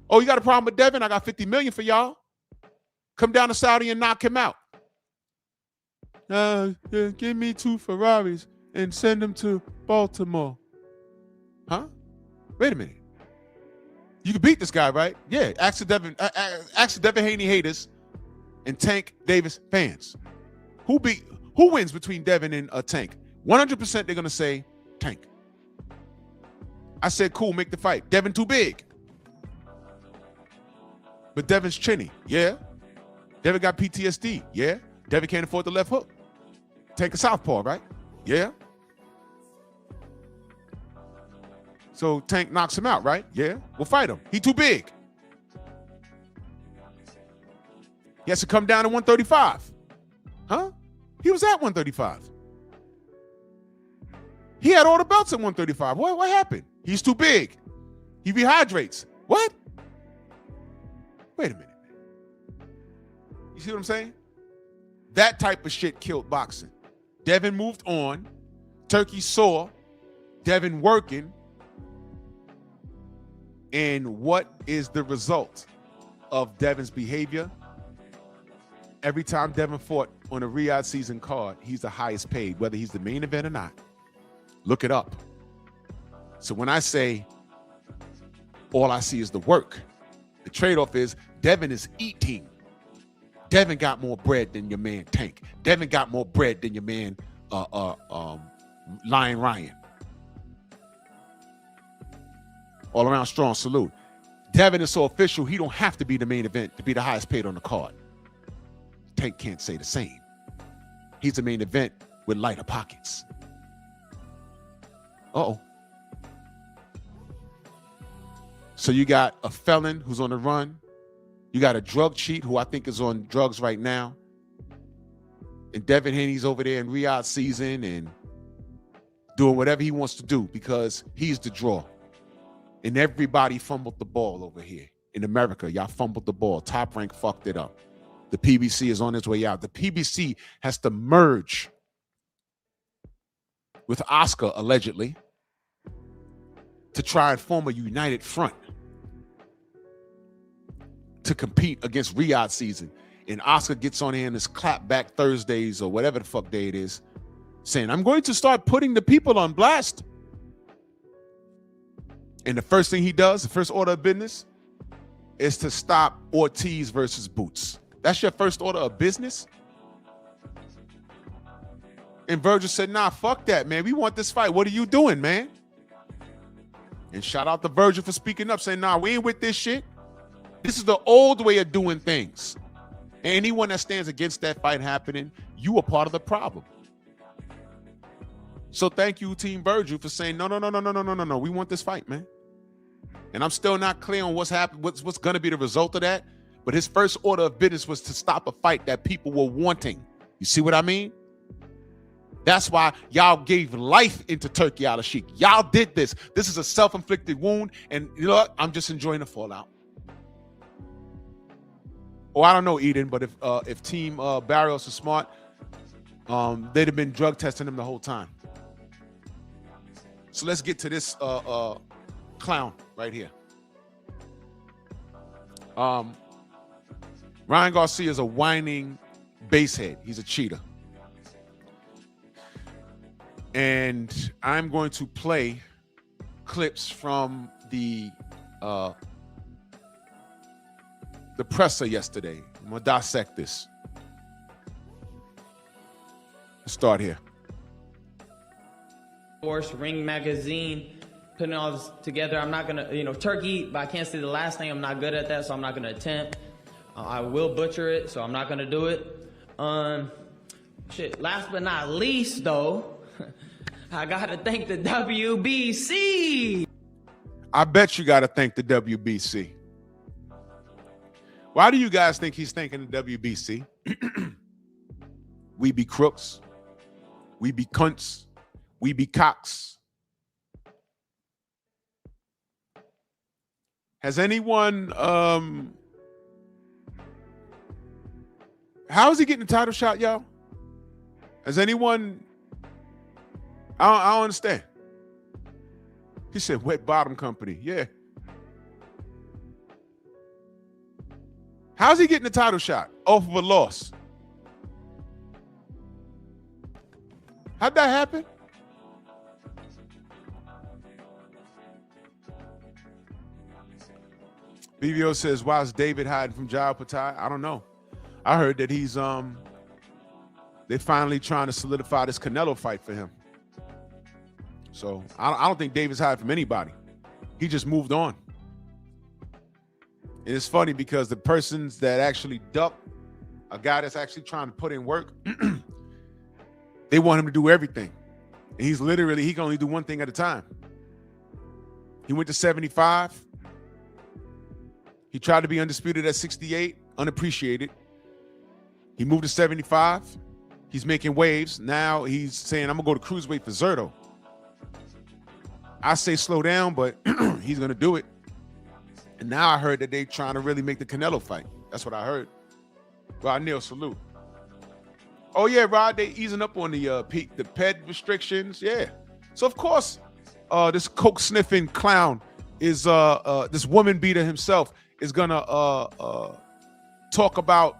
Oh, you got a problem with Devin? I got 50 million for y'all. Come down to Saudi and knock him out. Give me 2 Ferraris and send them to Baltimore. Huh? Wait a minute. You can beat this guy, right? Yeah. Ask the Devin Haney haters and Tank Davis fans. Who wins between Devin and Tank? 100% they're gonna say Tank. I said, cool, make the fight. Devin too big. But Devin's chinny. Yeah. Devin got PTSD. Yeah. Devin can't afford the left hook. Tank a southpaw, right? Yeah. So Tank knocks him out, right? Yeah. We'll fight him. He too big. He has to come down to 135. Huh? He was at 135. He had all the belts at 135. What happened? He's too big. He rehydrates. What? Wait a minute. You see what I'm saying? That type of shit killed boxing. Devin moved on. Turkey saw Devin working. And what is the result of Devin's behavior? Every time Devin fought on a Riyadh season card, he's the highest paid, whether he's the main event or not. Look it up. So when I say all I see is the work, the trade-off is Devin is eating. Devin got more bread than your man Tank. Devin got more bread than your man Lion Ryan. All around strong salute. Devin is so official, he don't have to be the main event to be the highest paid on the card. Tank can't say the same. He's the main event with lighter pockets. Uh-oh. So you got a felon who's on the run. You got a drug cheat who I think is on drugs right now. And Devin Haney's over there in Riyadh season and doing whatever he wants to do because he's the draw. And everybody fumbled the ball over here. In America, y'all fumbled the ball. Top Rank fucked it up. The PBC is on its way out. The PBC has to merge with Oscar, allegedly, to try and form a united front to compete against Riyadh season. And Oscar gets on here in his clapback Thursdays or whatever the fuck day it is, saying, I'm going to start putting the people on blast. And the first thing he does, the first order of business, is to stop Ortiz versus Boots. That's your first order of business? And Virgil said, nah, fuck that, man. We want this fight. What are you doing, man? And shout out to Virgil for speaking up, saying, nah, we ain't with this shit. This is the old way of doing things. And anyone that stands against that fight happening, you are part of the problem. So thank you, Team Virgil, for saying, no. We want this fight, man. And I'm still not clear on what's happened, what's going to be the result of that. But his first order of business was to stop a fight that people were wanting. You see what I mean? That's why y'all gave life into Turkey Al-Sheikh. Y'all did this. This is a self-inflicted wound. And you know what? I'm just enjoying the fallout. Oh, I don't know, Eden, but if Team Barrios is smart, they'd have been drug testing him the whole time. So let's get to this clown right here. Ryan Garcia is a whining basehead. He's a cheater. And I'm going to play clips from the presser yesterday. I'm going to dissect this. Let's start here. Force Ring Magazine, putting all this together. I'm not gonna, turkey, but I can't say the last name. I'm not good at that, so I'm not gonna attempt. I will butcher it, so I'm not gonna do it. Last but not least, though, I gotta thank the WBC. I bet you gotta thank the WBC. Why do you guys think he's thanking the WBC? We be crooks. We be cunts. We be cocks. Has anyone, how is he getting the title shot, y'all? Has anyone, I don't understand. He said, wet bottom company. Yeah. How's he getting the title shot off of a loss? How'd that happen? BVO says, why is David hiding from Jai Patai? I don't know. I heard that he's they're finally trying to solidify this Canelo fight for him. So I don't think David's hiding from anybody. He just moved on. And it's funny because the persons that actually duck a guy that's actually trying to put in work, they want him to do everything. And he can only do one thing at a time. He went to 75. He tried to be undisputed at 68, unappreciated. He moved to 75. He's making waves. Now he's saying, I'm going to go to cruiserweight for Zerto. I say slow down, but he's going to do it. And now I heard that they're trying to really make the Canelo fight. That's what I heard. Rod Neal, salute. Oh, yeah, Rod, they easing up on the PED restrictions. Yeah. So, of course, this coke-sniffing clown is, this woman beater himself is going to talk about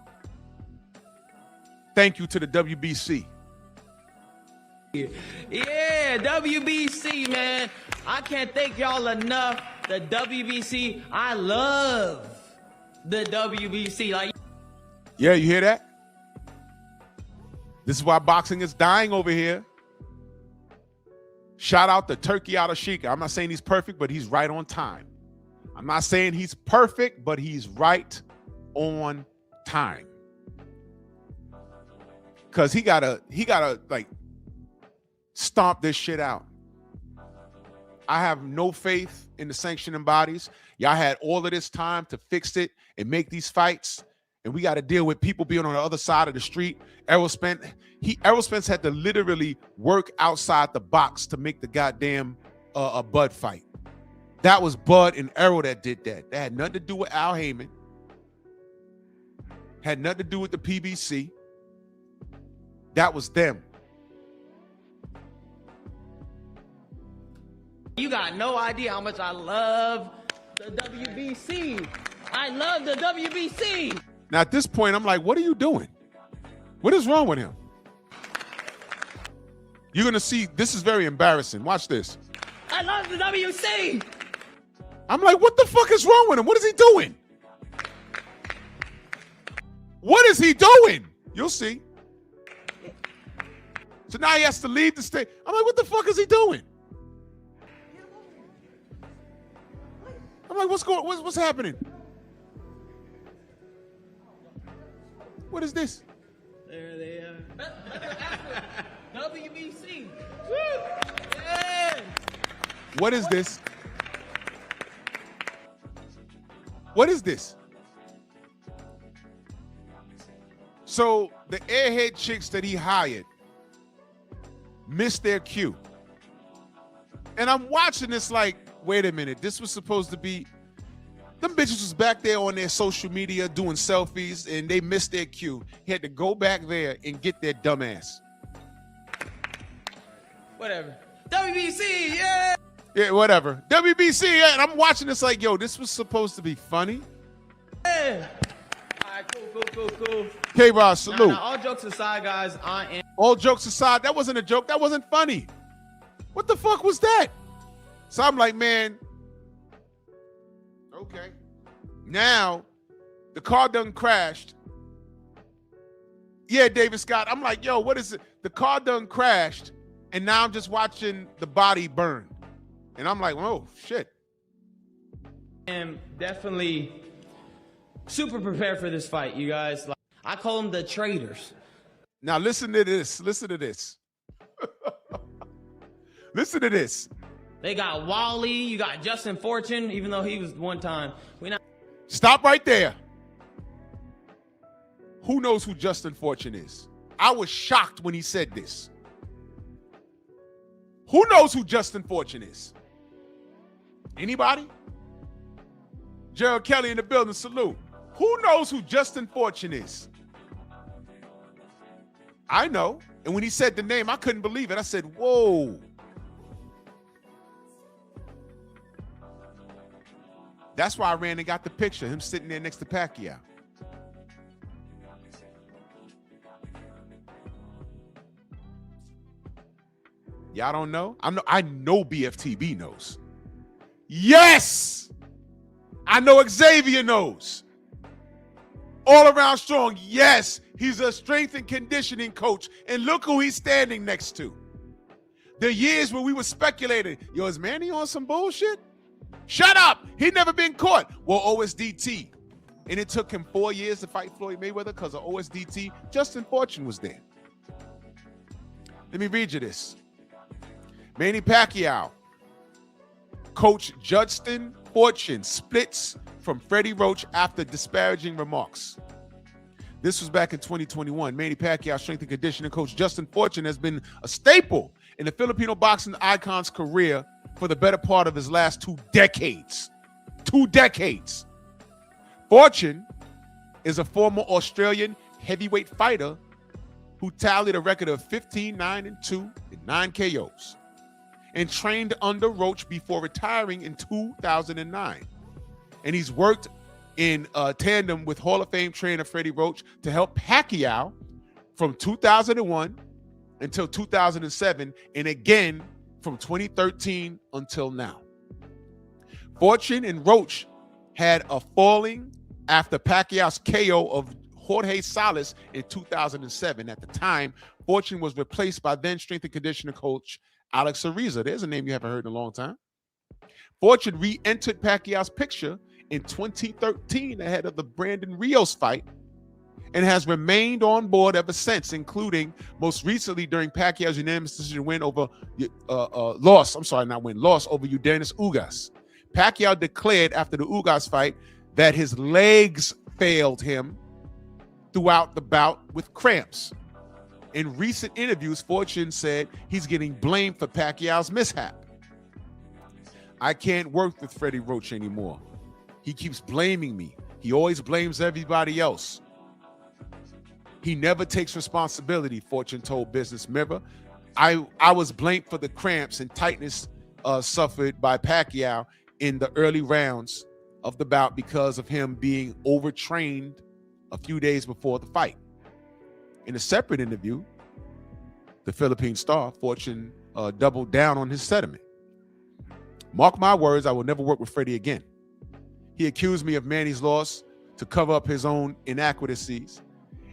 thank you to the WBC. Yeah, WBC, man. I can't thank y'all enough. The WBC, I love the WBC. Like, yeah, you hear that? This is why boxing is dying over here. Shout out to Turkey out of Sheikah. I'm not saying he's perfect, but he's right on time. I'm not saying he's perfect, but he's right on time. Cause he gotta like stomp this shit out. I have no faith in the sanctioning bodies. Y'all had all of this time to fix it and make these fights, and we got to deal with people being on the other side of the street. Errol Spence had to literally work outside the box to make the goddamn a Bud fight. That was Bud and Errol that did that. That had nothing to do with Al Heyman. Had nothing to do with the PBC. That was them. you got no idea how much I love the WBC. I love the WBC. Now, at this point, I'm like, what are you doing? What is wrong with him? You're going to see, this is very embarrassing. Watch this. I love the WC. I'm like, what the fuck is wrong with him? What is he doing? What is he doing? You'll see. So now he has to leave the stage. I'm like, what the fuck is he doing? I'm like, what's happening? What is this? There they are. WBC. Yeah. What is this? What is this? So the airhead chicks that he hired missed their cue. And I'm watching this like, wait a minute, this was supposed to be, them bitches was back there on their social media doing selfies and they missed their cue. He had to go back there and get their dumb ass. Whatever. WBC, yeah. Yeah, whatever. WBC, yeah. And I'm watching this like, yo, this was supposed to be funny. Yeah. All right, cool. K-Ross, salute. Now, all jokes aside, guys, I am. All jokes aside, that wasn't a joke. That wasn't funny. What the fuck was that? So I'm like, man, okay. Now, the car done crashed. Yeah, David Scott. I'm like, yo, what is it? The car done crashed, and now I'm just watching the body burn. And I'm like, oh, shit. I am definitely super prepared for this fight, you guys. Like, I call them the traitors. Now, listen to this. Listen to this. Listen to this. They got Wally, you got Justin Fortune, even though he was one time. Stop right there. Who knows who Justin Fortune is? I was shocked when he said this. Who knows who Justin Fortune is? Anybody? Gerald Kelly in the building, salute. Who knows who Justin Fortune is? I know. And when he said the name, I couldn't believe it. I said, whoa. That's why I ran and got the picture, him sitting there next to Pacquiao. Y'all don't know? I know BFTB knows. Yes! I know Xavier knows. All Around Strong, yes, he's a strength and conditioning coach. And look who he's standing next to. The years where we were speculating, yo, is Manny on some bullshit? Shut up! He'd never been caught. Well, OSDT. And it took him 4 years to fight Floyd Mayweather because of OSDT. Justin Fortune was there. Let me read you this. Manny Pacquiao. Coach Justin Fortune splits from Freddie Roach after disparaging remarks. This was back in 2021. Manny Pacquiao strength and conditioning coach Justin Fortune has been a staple in the Filipino boxing icon's career for the better part of his last 2 decades. 2 decades. Fortune is a former Australian heavyweight fighter who tallied a record of 15-9-2 and 9 KOs and trained under Roach before retiring in 2009. And he's worked in tandem with Hall of Fame trainer Freddie Roach to help Pacquiao from 2001 until 2007, and again from 2013 until now. Fortune and Roach had a falling after Pacquiao's KO of Jorge Salas in 2007. At the time, Fortune was replaced by then strength and conditioning coach Alex Ariza. There's a name you haven't heard in a long time. Fortune re-entered Pacquiao's picture in 2013 ahead of the Brandon Rios fight and has remained on board ever since, including most recently during Pacquiao's unanimous decision win over loss over Yordenis Ugas. Pacquiao declared after the Ugas fight that his legs failed him throughout the bout with cramps. In recent interviews, Fortune said he's getting blamed for Pacquiao's mishap. I can't work with Freddie Roach anymore. He keeps blaming me. He always blames everybody else. He never takes responsibility, Fortune told Business Mirror. I was blamed for the cramps and tightness suffered by Pacquiao in the early rounds of the bout because of him being overtrained a few days before the fight. In a separate interview, the Philippine star, Fortune, doubled down on his sentiment. Mark my words, I will never work with Freddie again. He accused me of Manny's loss to cover up his own inadequacies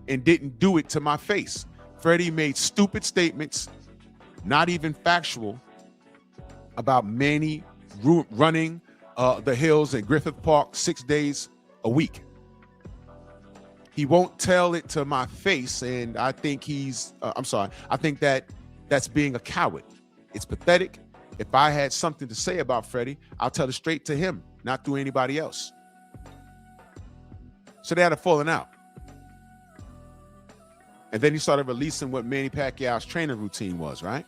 and didn't do it to my face. Freddie made stupid statements, not even factual, about Manny running the hills at Griffith Park 6 days a week. He won't tell it to my face, and I think I think that's being a coward. It's pathetic. If I had something to say about Freddie, I'll tell it straight to him, not through anybody else. So they had a falling out. And then he started releasing what Manny Pacquiao's training routine was, right?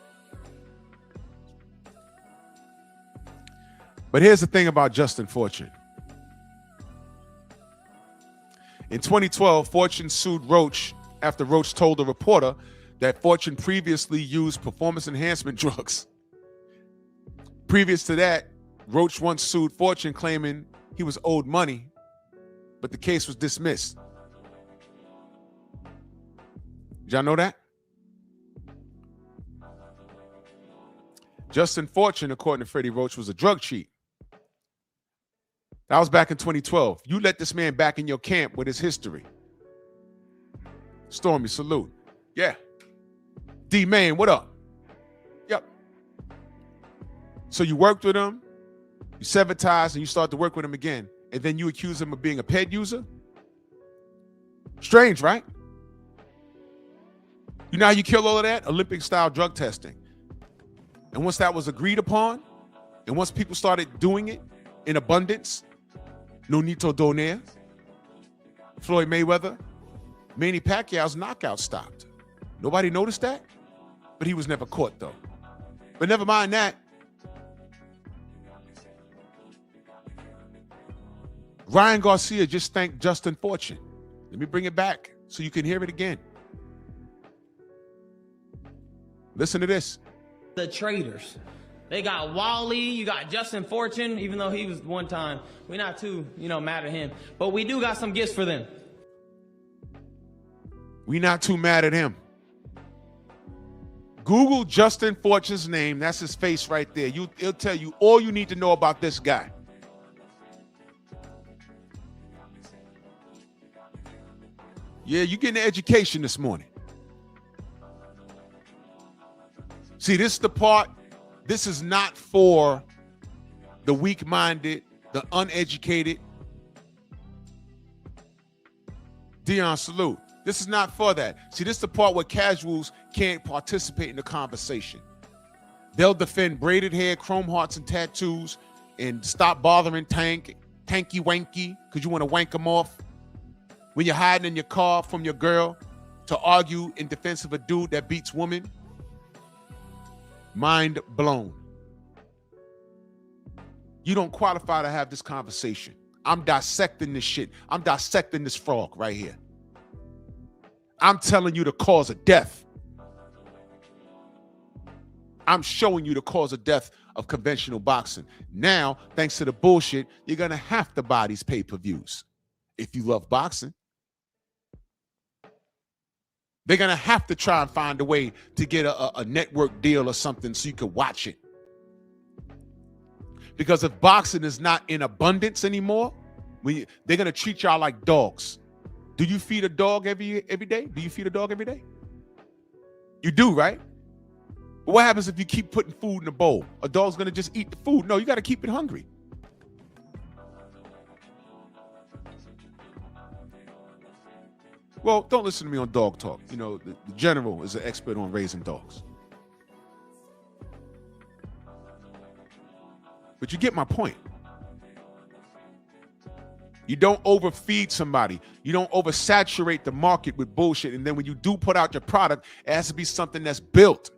But here's the thing about Justin Fortune. In 2012, Fortune sued Roach after Roach told a reporter that Fortune previously used performance enhancement drugs. Previous to that, Roach once sued Fortune claiming he was owed money, but the case was dismissed. Did y'all know that? Justin Fortune, according to Freddie Roach, was a drug cheat. That was back in 2012. You let this man back in your camp with his history. Stormy, salute. Yeah. D-Man, what up? Yep. So you worked with him, you severed ties, and you start to work with him again, and then you accuse him of being a ped user? Strange, right? You know how you kill all of that? Olympic-style drug testing. And once that was agreed upon, and once people started doing it in abundance, Nonito Donaire, Floyd Mayweather, Manny Pacquiao's knockout stopped. Nobody noticed that, but he was never caught, though. But never mind that. Ryan Garcia just thanked Justin Fortune. Let me bring it back so you can hear it again. Listen to this. The traitors. They got Wally, you got Justin Fortune, even though he was one time. We're not too, mad at him. But we do got some gifts for them. We not too mad at him. Google Justin Fortune's name. That's his face right there. It'll tell you all you need to know about this guy. Yeah, you getting an education this morning. See, this is the part. This is not for the weak-minded, the uneducated. Dion, salute. This is not for that. See, this is the part where casuals can't participate in the conversation. They'll defend braided hair, chrome hearts, and tattoos, and stop bothering tanky wanky, because you want to wank them off. When you're hiding in your car from your girl to argue in defense of a dude that beats women. Mind blown. You don't qualify to have this conversation. I'm dissecting this shit. I'm dissecting this frog right here. I'm telling you the cause of death. I'm showing you the cause of death of conventional boxing. Now, thanks to the bullshit, you're going to have to buy these pay-per-views. If you love boxing, they're going to have to try and find a way to get a network deal or something so you can watch it. Because if boxing is not in abundance anymore, they're going to treat y'all like dogs. Do you feed a dog every day? Do you feed a dog every day? You do, right? But what happens if you keep putting food in a bowl? A dog's going to just eat the food. No, you got to keep it hungry. Well, don't listen to me on dog talk. You know, the general is an expert on raising dogs. But you get my point. You don't overfeed somebody. You don't oversaturate the market with bullshit. And then when you do put out your product, it has to be something that's built.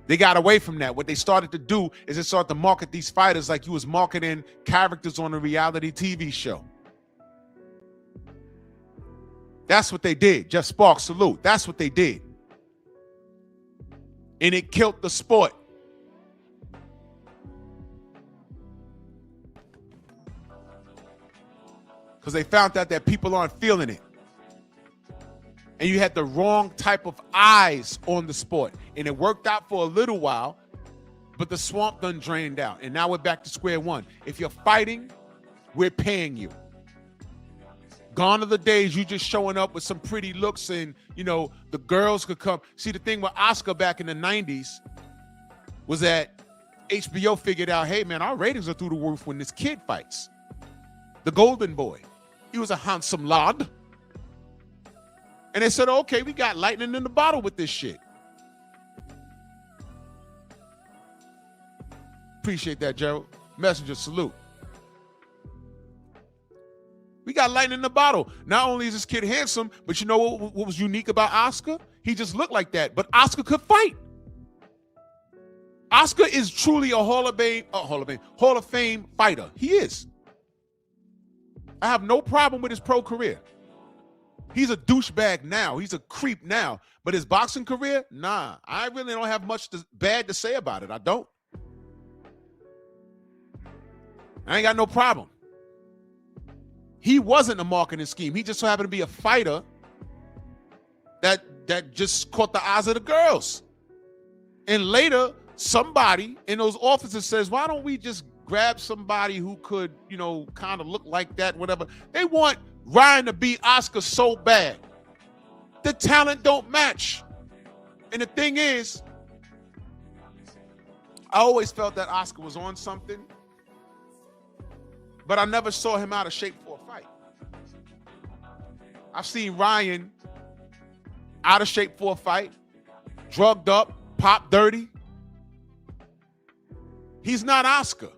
They got away from that. What they started to do is they started to market these fighters like you was marketing characters on a reality TV show. That's what they did. Jeff Sparks, salute. That's what they did. And it killed the sport. Because they found out that people aren't feeling it. And you had the wrong type of eyes on the sport. And it worked out for a little while, but the swamp done drained out. And now we're back to square one. If you're fighting, we're paying you. Gone are the days you just showing up with some pretty looks and, you know, the girls could come. See, the thing with Oscar back in the 90s was that HBO figured out, hey, man, our ratings are through the roof when this kid fights. The golden boy. He was a handsome lad. And they said, okay, we got lightning in the bottle with this shit. Appreciate that, Gerald. Messenger, salute. We got lightning in the bottle. Not only is this kid handsome, but you know what was unique about Oscar? He just looked like that, but Oscar could fight. Oscar is truly a Hall of Fame fighter. He is. I have no problem with his pro career. He's a douchebag now. He's a creep now. But his boxing career, nah. I really don't have much bad to say about it. I don't. I ain't got no problem. He wasn't a marketing scheme. He just so happened to be a fighter that just caught the eyes of the girls. And later, somebody in those offices says, why don't we just grab somebody who could, you know, kind of look like that, whatever. They want Ryan to beat Oscar so bad. The talent don't match. And the thing is, I always felt that Oscar was on something, but I never saw him out of shape for a fight. I've seen Ryan out of shape for a fight, drugged up, pop dirty. He's not Oscar.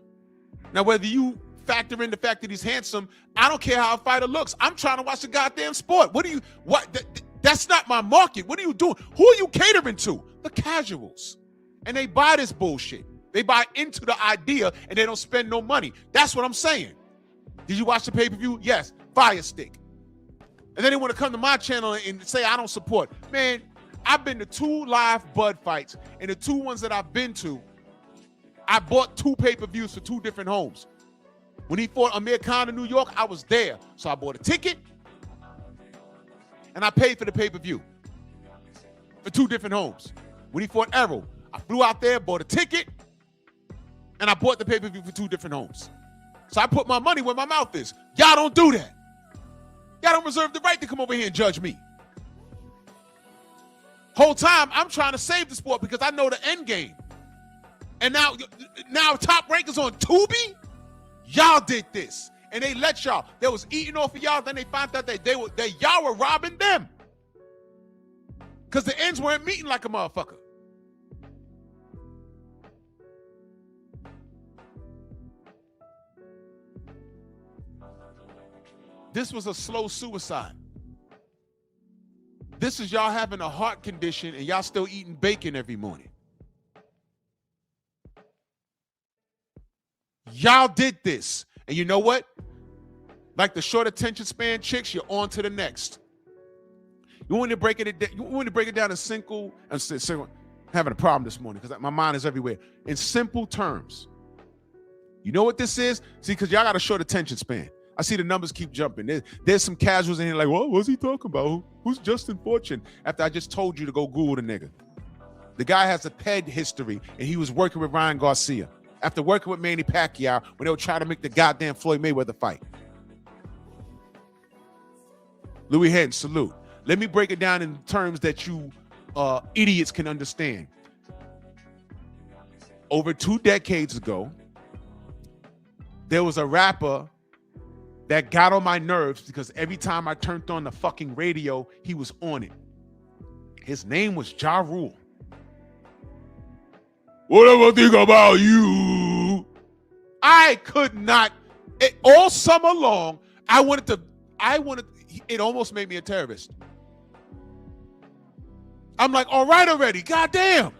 Now, whether you factor in the fact that he's handsome, I don't care how a fighter looks. I'm trying to watch the goddamn sport. That's not my market. What are you doing? Who are you catering to? The casuals. And they buy this bullshit. They buy into the idea and they don't spend no money. That's what I'm saying. Did you watch the pay-per-view? Yes. Fire stick. And then they want to come to my channel and say I don't support. Man, I've been to 2 live Bud fights, and the 2 ones that I've been to, I bought 2 pay-per-views for 2 different homes. When he fought Amir Khan in New York, I was there. So I bought a ticket and I paid for the pay-per-view for 2 different homes. When he fought Errol, I flew out there, bought a ticket, and I bought the pay-per-view for 2 different homes. So I put my money where my mouth is. Y'all don't do that. Y'all don't reserve the right to come over here and judge me. Whole time, I'm trying to save the sport because I know the end game. And now Top Rank is on Tubi? Y'all did this. And they let y'all. They was eating off of y'all. Then they found out that y'all were robbing them. Because the ends weren't meeting like a motherfucker. This was a slow suicide. This is y'all having a heart condition and y'all still eating bacon every morning. Y'all did this. And you know what? Like the short attention span chicks, you're on to the next. You want to break it down in simple. I'm having a problem this morning because my mind is everywhere. In simple terms. You know what this is? See, because y'all got a short attention span. I see the numbers keep jumping. There's some casuals in here like, what was he talking about? Who's Justin Fortune? After I just told you to go Google the nigga. The guy has a PED history, and he was working with Ryan Garcia. After working with Manny Pacquiao when they were trying to make the goddamn Floyd Mayweather fight. Louis Henn, salute. Let me break it down in terms that you idiots can understand. Over 2 decades ago, there was a rapper that got on my nerves because every time I turned on the fucking radio, he was on it. His name was Ja Rule. Whatever I think about you. I could not, all summer long, it almost made me a terrorist. I'm like, all right already, goddamn.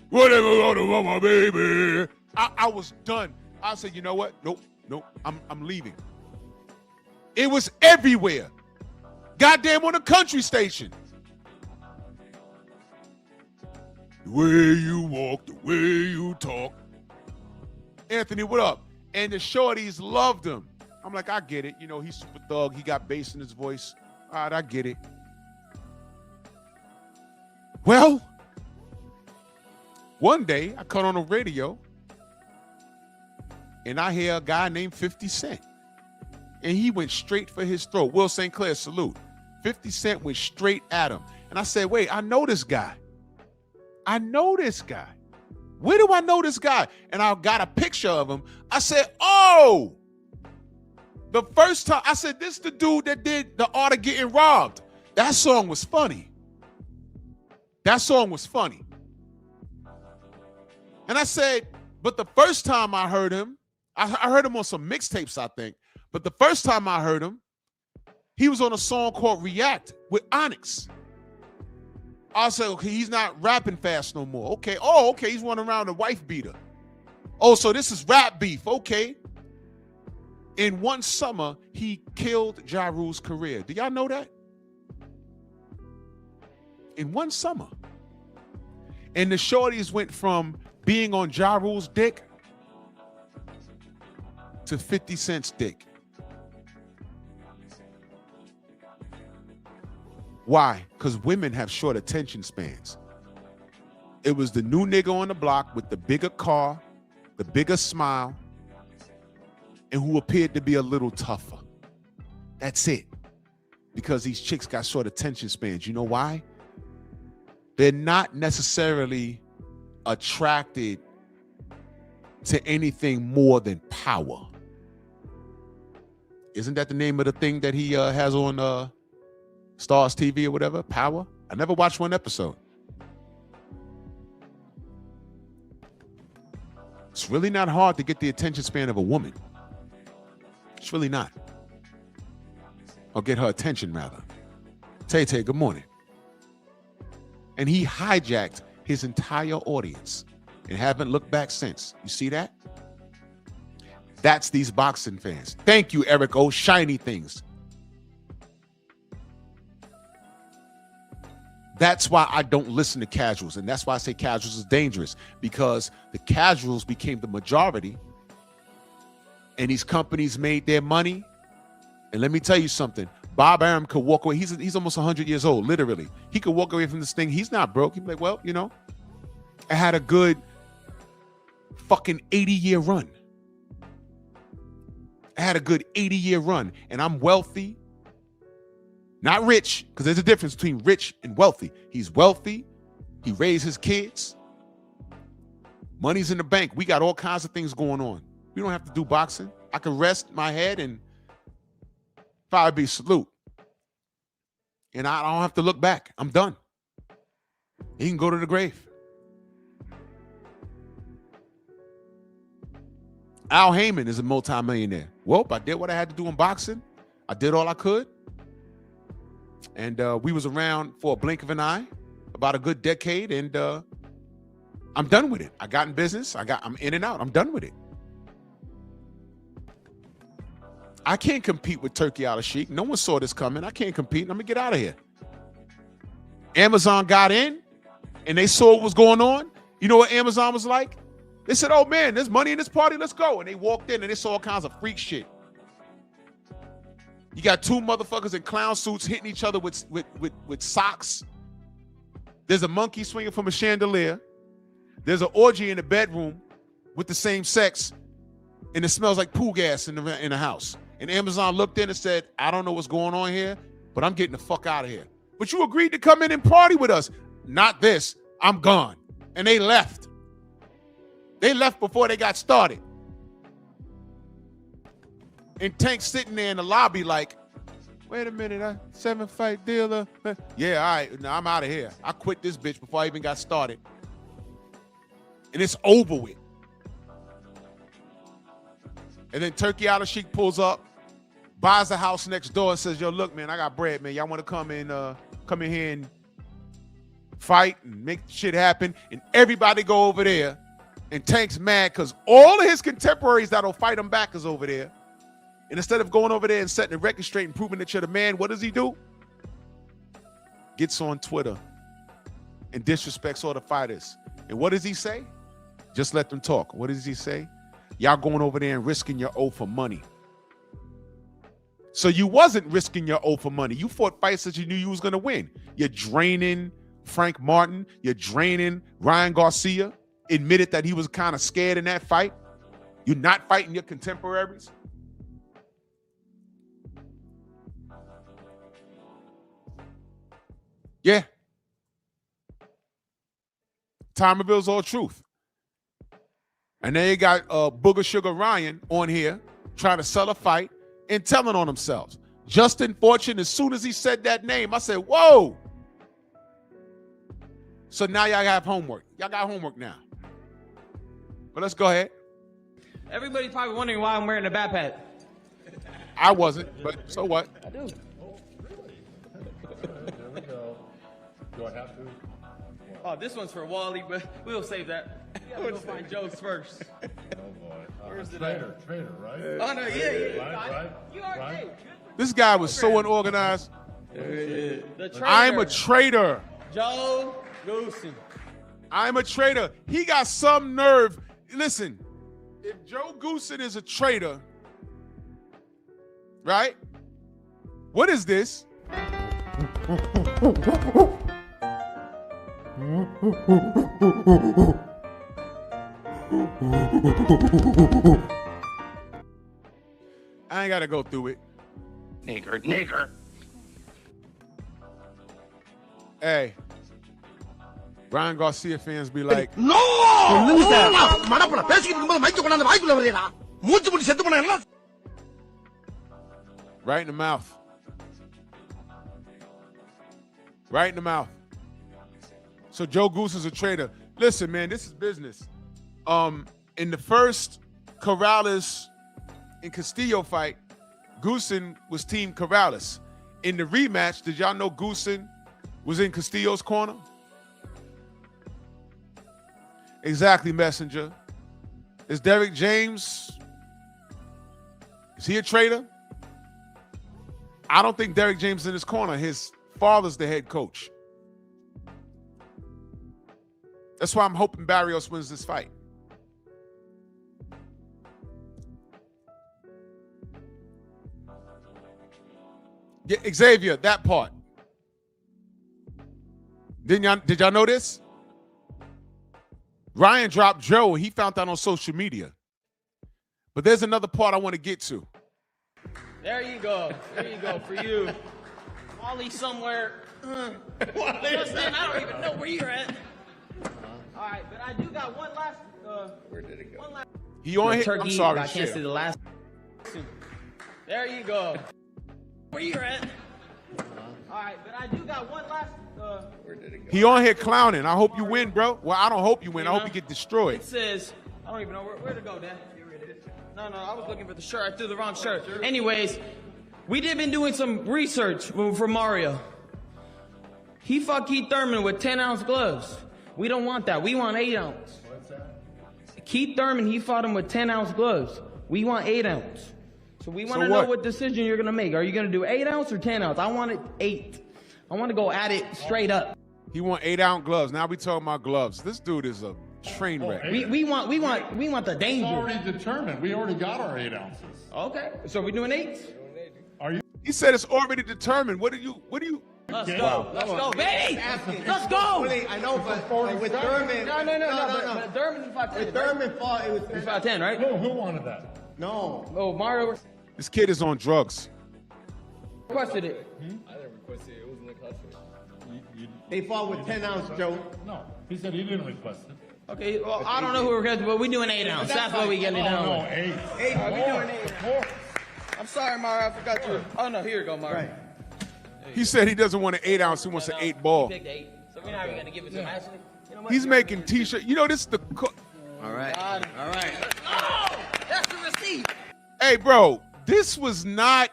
Whatever about my baby. I was done. I said, you know what? Nope, I'm leaving. It was everywhere. Goddamn on a country station. The way you walk, the way you talk. Anthony, what up? And the shorties loved him. I'm like, I get it. You know, he's super thug. He got bass in his voice. All right, I get it. Well, one day I cut on the radio and I hear a guy named 50 Cent. And he went straight for his throat. Will St. Clair, salute. 50 Cent went straight at him. And I said, wait, I know this guy. Where do I know this guy? And I got a picture of him. I said, oh, the first time I said, this is the dude that did The Art of Getting Robbed. That song was funny. And I said, but the first time I heard him, I heard him on some mixtapes, I think. But the first time I heard him, he was on a song called React with Onyx. I said, okay, he's not rapping fast no more. Okay. Oh, okay. He's running around a wife beater. Oh, so this is rap beef. Okay. In one summer, he killed Ja Rule's career. Do y'all know that? In one summer. And the shorties went from being on Ja Rule's dick to 50 Cent's dick. Why? Because women have short attention spans. It was the new nigga on the block with the bigger car, the bigger smile, and who appeared to be a little tougher. That's it. Because these chicks got short attention spans. You know why? They're not necessarily attracted to anything more than power. Isn't that the name of the thing that he has on Stars TV or whatever? Power? I never watched one episode. It's really not hard to get the attention span of a woman. It's really not. Or get her attention, rather. Tay-Tay, good morning. And he hijacked his entire audience and haven't looked back since. You see that? That's these boxing fans. Thank you, Eric O. Shiny things. That's why I don't listen to casuals. And that's why I say casuals is dangerous, because the casuals became the majority and these companies made their money. And let me tell you something. Bob Arum could walk away. He's almost 100 years old, literally. He could walk away from this thing. He's not broke. He'd be like, well, you know, I had a good fucking 80-year run. I had a good 80-year run, and I'm wealthy. Not rich, because there's a difference between rich and wealthy. He's wealthy. He raised his kids. Money's in the bank. We got all kinds of things going on. We don't have to do boxing. I can rest my head and probably be salute. And I don't have to look back. I'm done. He can go to the grave. Al Heyman is a multimillionaire. Well, I did what I had to do in boxing. I did all I could. And we was around for a blink of an eye, about a good decade, and I'm done with it. I got in business. I'm in and out. I'm done with it. I can't compete with Turkey Al-Sheikh. No one saw this coming. I can't compete. I'm gonna get out of here. Amazon got in, and they saw what was going on. You know what Amazon was like? They said, "Oh man, there's money in this party. Let's go." And they walked in, and they saw all kinds of freak shit. You got two motherfuckers in clown suits hitting each other with socks. There's a monkey swinging from a chandelier. There's an orgy in the bedroom with the same sex, and it smells like poo gas in the house. And Amazon looked in and said, "I don't know what's going on here, but I'm getting the fuck out of here. But you agreed to come in and party with us. Not this. I'm gone." And they left. They left before they got started. And Tank's sitting there in the lobby like, wait a minute, 7-fight dealer. Yeah, all right, now I'm out of here. I quit this bitch before I even got started. And it's over with. And then Turkey Al-Sheikh pulls up, buys a house next door and says, yo, look, man, I got bread, man. Y'all want to come in here and fight and make shit happen? And everybody go over there. And Tank's mad because all of his contemporaries that'll fight him back is over there. And instead of going over there and setting the record straight and proving that you're the man, what does he do? Gets on Twitter and disrespects all the fighters. And what does he say? Just let them talk. What does he say? Y'all going over there and risking your O for money. So you wasn't risking your O for money. You fought fights that you knew you was going to win. You're draining Frank Martin. You're draining Ryan Garcia. Admitted that he was kind of scared in that fight. You're not fighting your contemporaries. Yeah. Time reveals all truth. And then you got Booger Sugar Ryan on here trying to sell a fight and telling on themselves. Justin Fortune, as soon as he said that name, I said, whoa. So now y'all have homework. Y'all got homework now. But let's go ahead. Everybody's probably wondering why I'm wearing a backpack. I wasn't, but so what? I do. There we go. Do I have to? Oh, this one's for Wally, but we'll save that. We gotta go find jokes first. Oh boy. Where's the Trader, right? Oh no, yeah. Right. You are Right. This guy was so unorganized. The trader. I'm a traitor. Joe Goosen. I'm a traitor. He got some nerve. Listen, if Joe Goosen is a traitor, right? What is this? I ain't got to go through it. Nigger. Hey, Ryan Garcia fans be like, right in the mouth. Right in the mouth. So Joe Goose is a traitor. Listen, man, this is business. In the first Corrales and Castillo fight, Goosen was Team Corrales. In the rematch, did y'all know Goosen was in Castillo's corner? Exactly, Messenger. Is Derek James, is he a traitor? I don't think Derek James is in his corner. His father's the head coach. That's why I'm hoping Barrios wins this fight. Yeah, Xavier, that part. Did y'all know this? Ryan dropped Joe. He found out on social media. But there's another part I want to get to. There you go. There you go for you. Wally somewhere. Listen, I don't even know where you're at. All right, but I do got one last. Where did it go? One last. He on hit. I'm sorry. I can't see the last. There you go. Where you're at. All right, but I do got one last. Where did it go? He on here clowning. I hope you win, bro. Well, I don't hope you win. I hope you get destroyed. It says, I don't even know where to go, Dan. No, I was looking for the shirt. I threw the wrong shirt. Anyways, we did been doing some research for Mario. He fought Keith Thurman with 10-ounce gloves. We don't want that. We want 8-ounce. What's that? Keith Thurman, he fought him with 10-ounce gloves. We want 8-ounce. So we want to know what decision you're going to make. Are you going to do 8-ounce or 10-ounce? I want it 8. I want to go at it straight up. He want 8-ounce gloves. Now we talking about gloves. This dude is a train wreck. We want the danger. It's already determined. We already got our 8 ounces. Okay. So we doing 8? Are you? He said it's already determined. What do you? Let's go. Let's go, baby. Let's go. I know, but with Thurman. No. But Thurman, he fought 10. With Thurman fought, it was. He fought 10, right? Who wanted that? No. Oh, Mario This kid is on drugs. requested it. I didn't request it. It was in the contract. They fought with 10-ounce, Joe. No. He said he didn't request it. Okay, well, I don't know who requested, but we doing 8-ounce. That's what we getting it down. No, with. 8. We doing 8. I'm sorry, Mario. I forgot you. Oh, no, here you go, Mario. Right. He said he doesn't want an 8-ounce. He wants an 8 ball. He picked 8. So we're not even going to give it to him. Actually, you know what? He's making T-shirt. You know, this is the. All right. All right. Oh, that's the receipt. Hey, bro, this was not.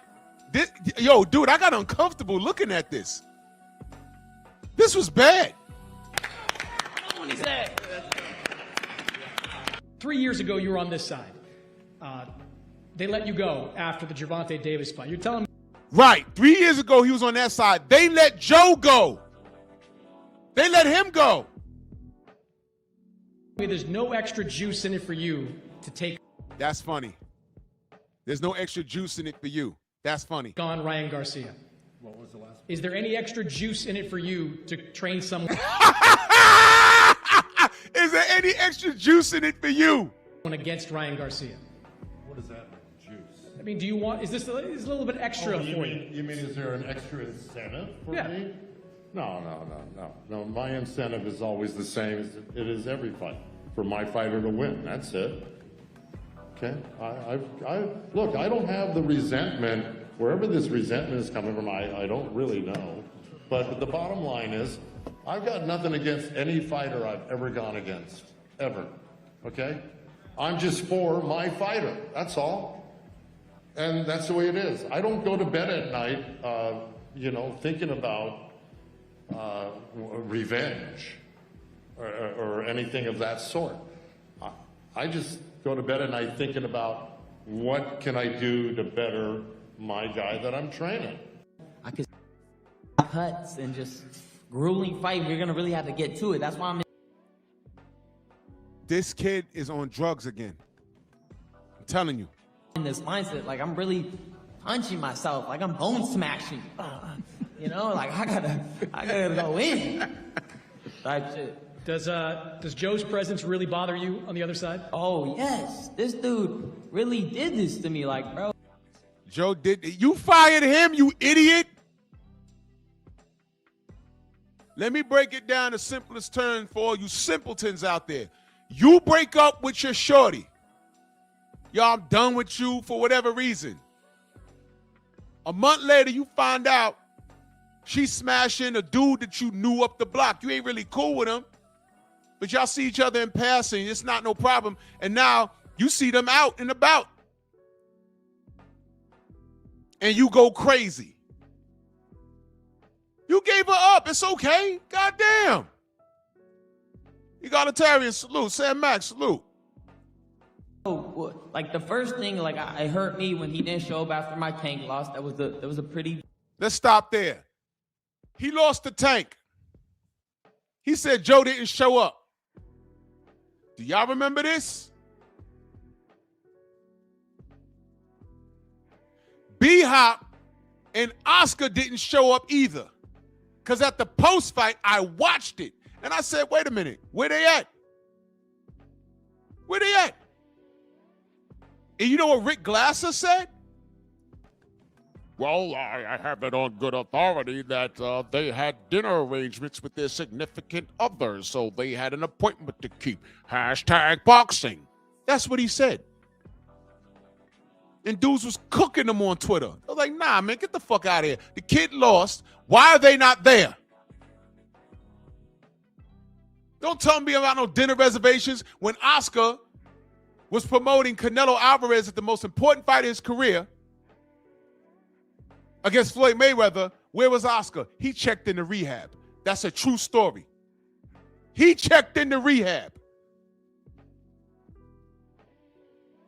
Yo, dude, I got uncomfortable looking at this. This was bad. What he said. 3 years ago, you were on this side. They let you go after the Gervonta Davis fight. You're telling me Right. 3 years ago, he was on that side. They let Joe go. They let him go. there's no extra juice in it for you to take That's funny. There's no extra juice in it for you. That's funny. on Ryan Garcia? What was the last one? Is there any extra juice in it for you to train someone Is there any extra juice in it for you? against Ryan Garcia? What is that? Juice. I mean, do you want, is this a little bit extra you for you? mean is there an extra incentive for Yeah. me? No. My incentive is always the same as it is every fight. For my fighter to win. That's it. Okay? Look, I don't have the resentment. Wherever this resentment is coming from, I don't really know. But the bottom line is, I've got nothing against any fighter I've ever gone against. Ever. Okay? I'm just for my fighter. That's all. And that's the way it is. I don't go to bed at night, thinking about revenge or anything of that sort. I just go to bed at night thinking about what can I do to better my guy that I'm training. I could cuts and just grueling fight. We're gonna really have to get to it. That's why I'm This kid is on drugs again. I'm telling you. in this mindset. Like I'm really punching myself. Like I'm bone smashing. Like I gotta go in. Type shit. Does Joe's presence really bother you on the other side? Oh yes, this dude really did this to me. Like, bro. Joe did. You fired him, you idiot. Let me break it down the simplest terms for all you simpletons out there. You break up with your shorty. Y'all, I'm done with you for whatever reason. A month later, you find out she's smashing a dude that you knew up the block. You ain't really cool with him, but y'all see each other in passing. It's not no problem. And now you see them out and about. And you go crazy. You gave her up. It's okay. Goddamn. Egalitarian, salute. Sam Max, salute. Like the first thing, like it hurt me when he didn't show up after my tank loss. That was a pretty. Let's stop there. He lost the tank. He said Joe didn't show up. Do y'all remember this? B-Hop and Oscar didn't show up either. Because at the post-fight, I watched it. And I said, wait a minute, where they at? Where they at? And you know what Rick Glasser said? Well, I have it on good authority that they had dinner arrangements with their significant others, so they had an appointment to keep. #boxing. That's what he said. And dudes was cooking them on Twitter. I was like, nah, man, get the fuck out of here. The kid lost. Why are they not there? Don't tell me about no dinner reservations when Oscar was promoting Canelo Alvarez at the most important fight of his career against Floyd Mayweather. Where was Oscar? He checked into rehab. That's a true story. He checked into rehab.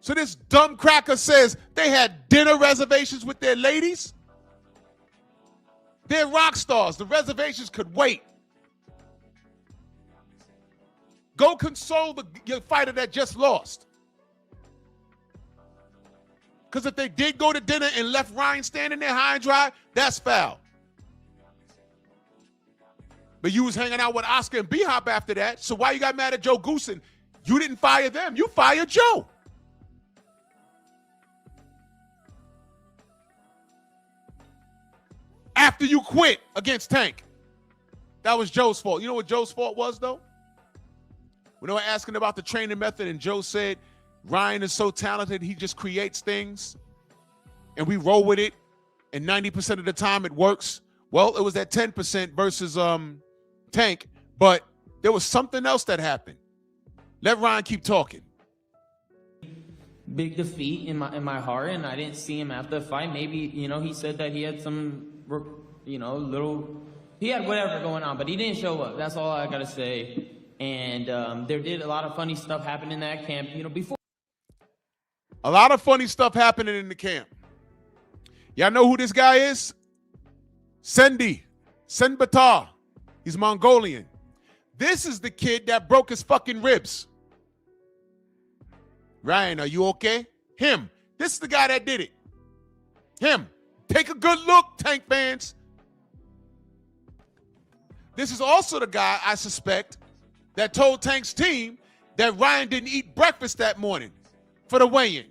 So this dumb cracker says they had dinner reservations with their ladies? They're rock stars. The reservations could wait. Go console your fighter that just lost. Because if they did go to dinner and left Ryan standing there high and dry, that's foul. But you was hanging out with Oscar and B-Hop after that, so why you got mad at Joe Goosen? You didn't fire them. You fired Joe. After you quit against Tank. That was Joe's fault. You know what Joe's fault was, though? When they were asking about the training method and Joe said, Ryan is so talented, he just creates things, and we roll with it, and 90% of the time it works. Well, it was that 10% versus Tank, but there was something else that happened. Let Ryan keep talking. Big defeat in my heart, and I didn't see him after the fight. Maybe, he said that he had some, he had whatever going on, but he didn't show up. That's all I gotta say. And there did a lot of funny stuff happen in that camp, before. A lot of funny stuff happening in the camp. Y'all know who this guy is? Sen Batar. He's Mongolian. This is the kid that broke his fucking ribs. Ryan, are you okay? Him. This is the guy that did it. Him. Take a good look, Tank fans. This is also the guy, I suspect, that told Tank's team that Ryan didn't eat breakfast that morning for the weigh-in.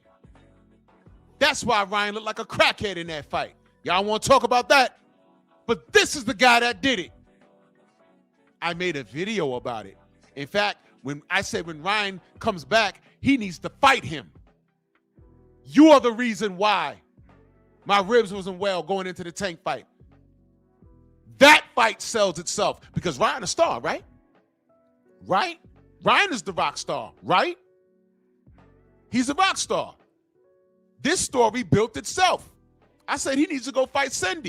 That's why Ryan looked like a crackhead in that fight. Y'all want to talk about that? But this is the guy that did it. I made a video about it. In fact, when I said when Ryan comes back, he needs to fight him. You are the reason why my ribs wasn't well going into the Tank fight. That fight sells itself because Ryan a star, right? Right? Ryan is the rock star, right? He's a rock star. This story built itself. I said he needs to go fight Sen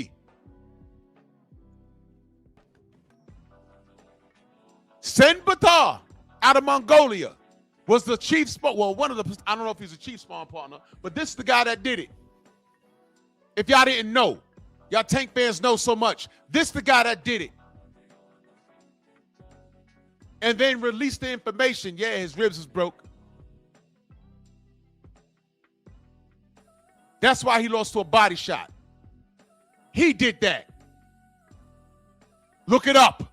Batar out of Mongolia was the chief, one of the, I don't know if he's a chief sparring partner, but this is the guy that did it. If y'all didn't know, y'all Tank fans know so much. This is the guy that did it. And then released the information. Yeah, his ribs was broke. That's why he lost to a body shot. He did that. Look it up.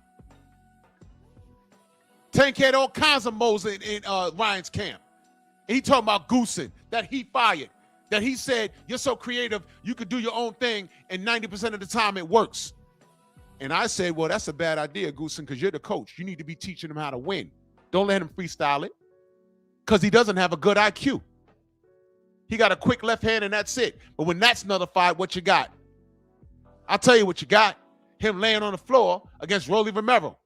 Tank had all kinds of moles in Ryan's camp. And he talking about Goosen, that he fired. That he said, you're so creative, you could do your own thing, and 90% of the time it works. And I said, well, that's a bad idea, Goosen, because you're the coach. You need to be teaching him how to win. Don't let him freestyle it, because he doesn't have a good IQ. He got a quick left hand, and that's it. But when that's nullified, what you got? I'll tell you what you got. Him laying on the floor against Rolly Romero.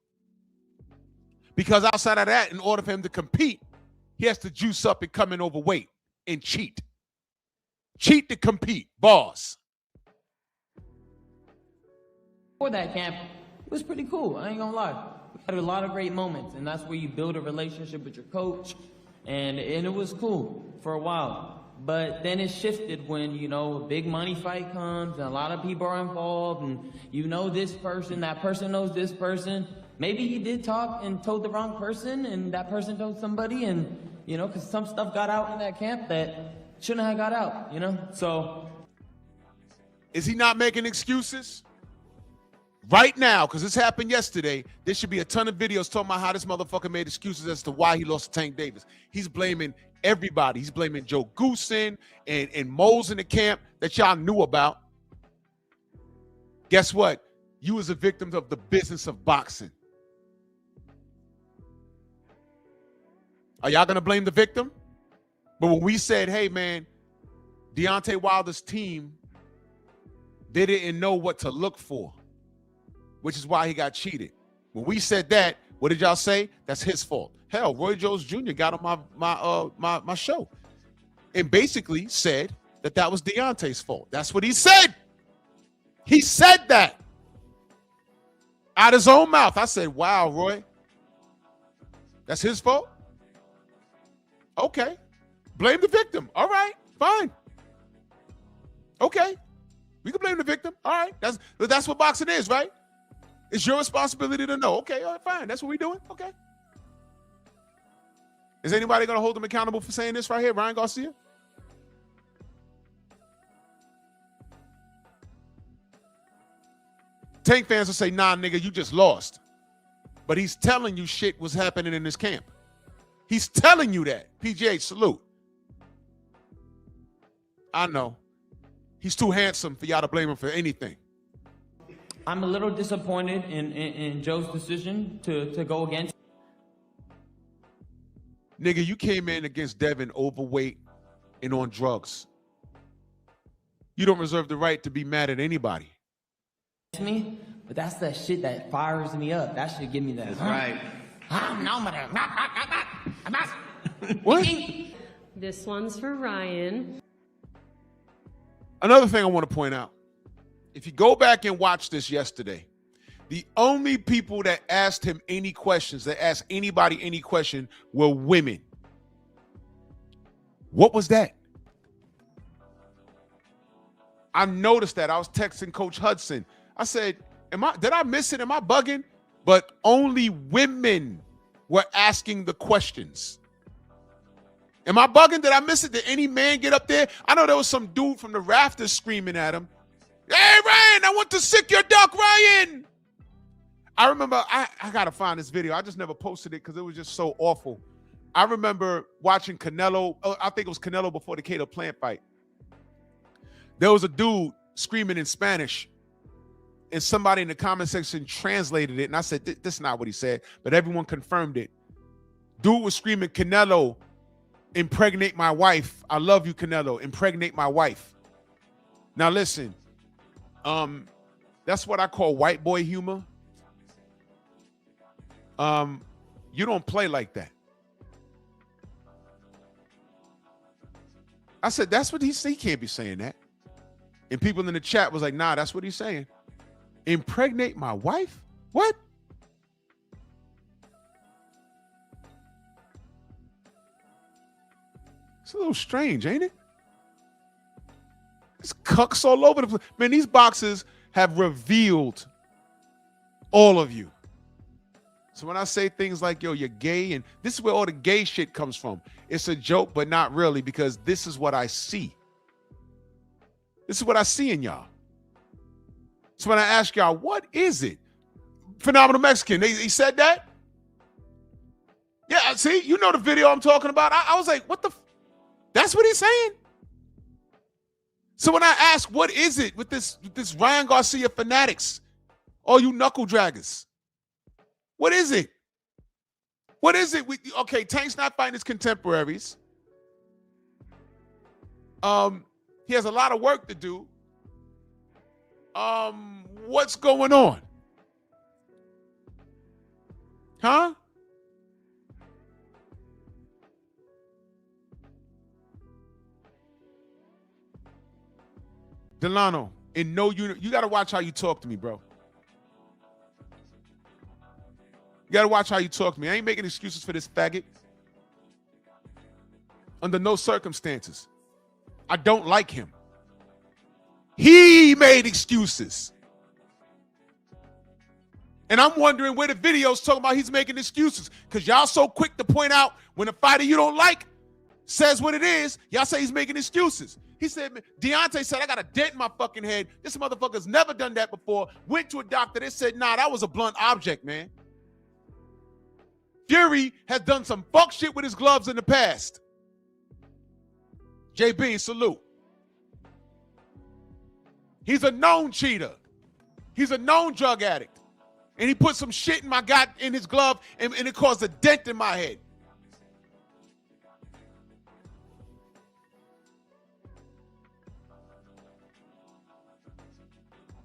Because outside of that, in order for him to compete, he has to juice up and come in overweight and cheat. Cheat to compete. Boss. Before that camp, it was pretty cool. I ain't gonna lie. We had a lot of great moments, and that's where you build a relationship with your coach, and it was cool for a while. But then it shifted when, a big money fight comes, and a lot of people are involved, and this person, that person knows this person, maybe he did talk and told the wrong person, and that person told somebody, and, you know, because some stuff got out in that camp that shouldn't have got out, you know? So. Is he not making excuses? Right now, because this happened yesterday, there should be a ton of videos talking about how this motherfucker made excuses as to why he lost to Tank Davis. He's blaming everybody. He's blaming Joe Goosen and moles in the camp that y'all knew about. Guess what? You was a victim of the business of boxing. Are y'all going to blame the victim? But when we said, hey, man, Deontay Wilder's team, they didn't know what to look for, which is why he got cheated. When we said that, what did y'all say? That's his fault. Hell, Roy Jones Jr. got on my show and basically said that was Deontay's fault. That's what he said. He said that out his own mouth. I said, wow, Roy, that's his fault? Okay. Blame the victim. All right, fine. Okay. We can blame the victim. All right. That's what boxing is, right? It's your responsibility to know. Okay, all right, fine. That's what we're doing. Okay. Is anybody going to hold him accountable for saying this right here, Ryan Garcia? Tank fans will say, nah, nigga, you just lost. But he's telling you shit was happening in this camp. He's telling you that. PGH, salute. I know. He's too handsome for y'all to blame him for anything. I'm a little disappointed in Joe's decision to go against. Nigga, you came in against Devin overweight and on drugs. You don't reserve the right to be mad at anybody. Me, but that's the shit that fires me up. That should give me that. That's right. What? This one's for Ryan. Another thing I want to point out. If you go back and watch this yesterday, the only people that asked him any questions, that asked anybody any question, were women. What was that? I noticed that. I was texting Coach Hudson. I said, did I miss it? Am I bugging? But only women were asking the questions. Am I bugging? Did I miss it? Did any man get up there? I know there was some dude from the rafters screaming at him. Hey, Ryan, I want to sick your duck, Ryan. I remember, I got to find this video. I just never posted it because it was just so awful. I remember watching Canelo. I think it was Canelo before the Cato Plant fight. There was a dude screaming in Spanish, and somebody in the comment section translated it, and I said, this is not what he said, but everyone confirmed it. Dude was screaming, Canelo, impregnate my wife. I love you, Canelo. Impregnate my wife. Now listen, that's what I call white boy humor. You don't play like that. I said, that's what he said. He can't be saying that. And people in the chat was like, nah, that's what he's saying. Impregnate my wife? What? It's a little strange, ain't it? There's cucks all over the place. Man, these boxers have revealed all of you. So when I say things like, yo, you're gay, and this is where all the gay shit comes from. It's a joke, but not really, because this is what I see. This is what I see in y'all. So when I ask y'all, what is it? Phenomenal Mexican, he said that? Yeah, see, you know the video I'm talking about. I was like, what the? That's what he's saying? So when I ask, what is it with this Ryan Garcia fanatics, all you knuckle draggers? What is it? What is it? Okay, Tank's not fighting his contemporaries. He has a lot of work to do. What's going on? Huh? Delano, in no unit, you got to watch how you talk to me, bro. You got to watch how you talk to me. I ain't making excuses for this faggot. Under no circumstances. I don't like him. He made excuses. And I'm wondering where the video's talking about he's making excuses. Because y'all so quick to point out when a fighter you don't like says what it is, y'all say he's making excuses. He said, Deontay said, I got a dent in my fucking head. This motherfucker's never done that before. Went to a doctor. They said, nah, that was a blunt object, man. Fury has done some fuck shit with his gloves in the past. JB, salute. He's a known cheater. He's a known drug addict. And he put some shit in his glove and it caused a dent in my head.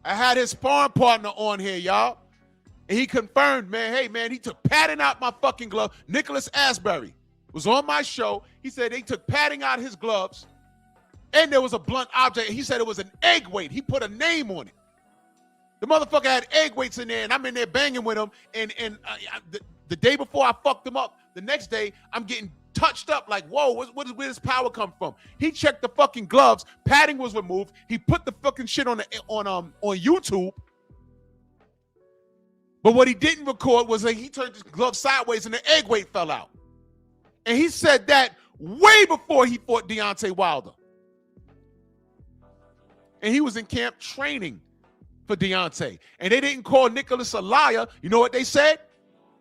I had his sparring partner on here, y'all. And he confirmed, man, hey, man, he took padding out my fucking glove. Nicholas Asbury was on my show. He said they took padding out his gloves and there was a blunt object. He said it was an egg weight. He put a name on it. The motherfucker had egg weights in there, and I'm in there banging with him. And the day before I fucked him up, the next day I'm getting touched up like, whoa, where does power come from? He checked the fucking gloves. Padding was removed. He put the fucking shit on YouTube. But what he didn't record was that he turned his glove sideways and the egg weight fell out. And he said that way before he fought Deontay Wilder. And he was in camp training for Deontay. And they didn't call Nicholas a liar. You know what they said?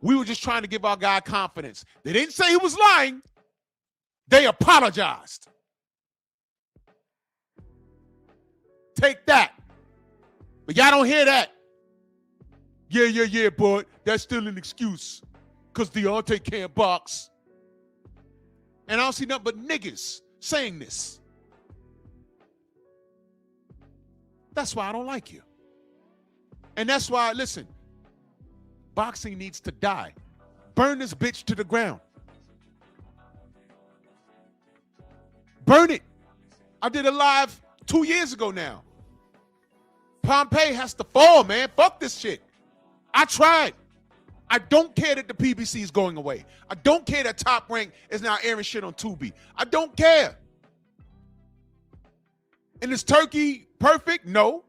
We were just trying to give our guy confidence. They didn't say he was lying. They apologized. Take that. But y'all don't hear that. Yeah, but that's still an excuse. Because Deontay can't box. And I don't see nothing but niggas saying this. That's why I don't like you. And that's why, listen, boxing needs to die. Burn this bitch to the ground. Burn it. I did a live 2 years ago now. Pompeii has to fall, man. Fuck this shit. I tried. I don't care that the PBC is going away. I don't care that Top Rank is now airing shit on Tubi. I don't care. And is Turkey perfect? No.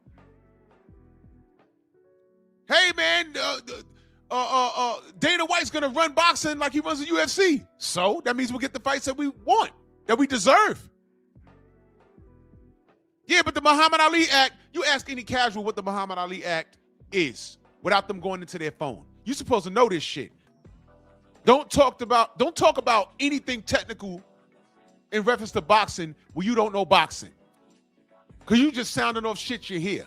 Hey, man, Dana White's going to run boxing like he runs the UFC. So that means we'll get the fights that we want, that we deserve. Yeah, but the Muhammad Ali Act, you ask any casual what the Muhammad Ali Act is without them going into their phone. You're supposed to know this shit. Don't talk about anything technical in reference to boxing when you don't know boxing. Because you just sounding off shit you hear.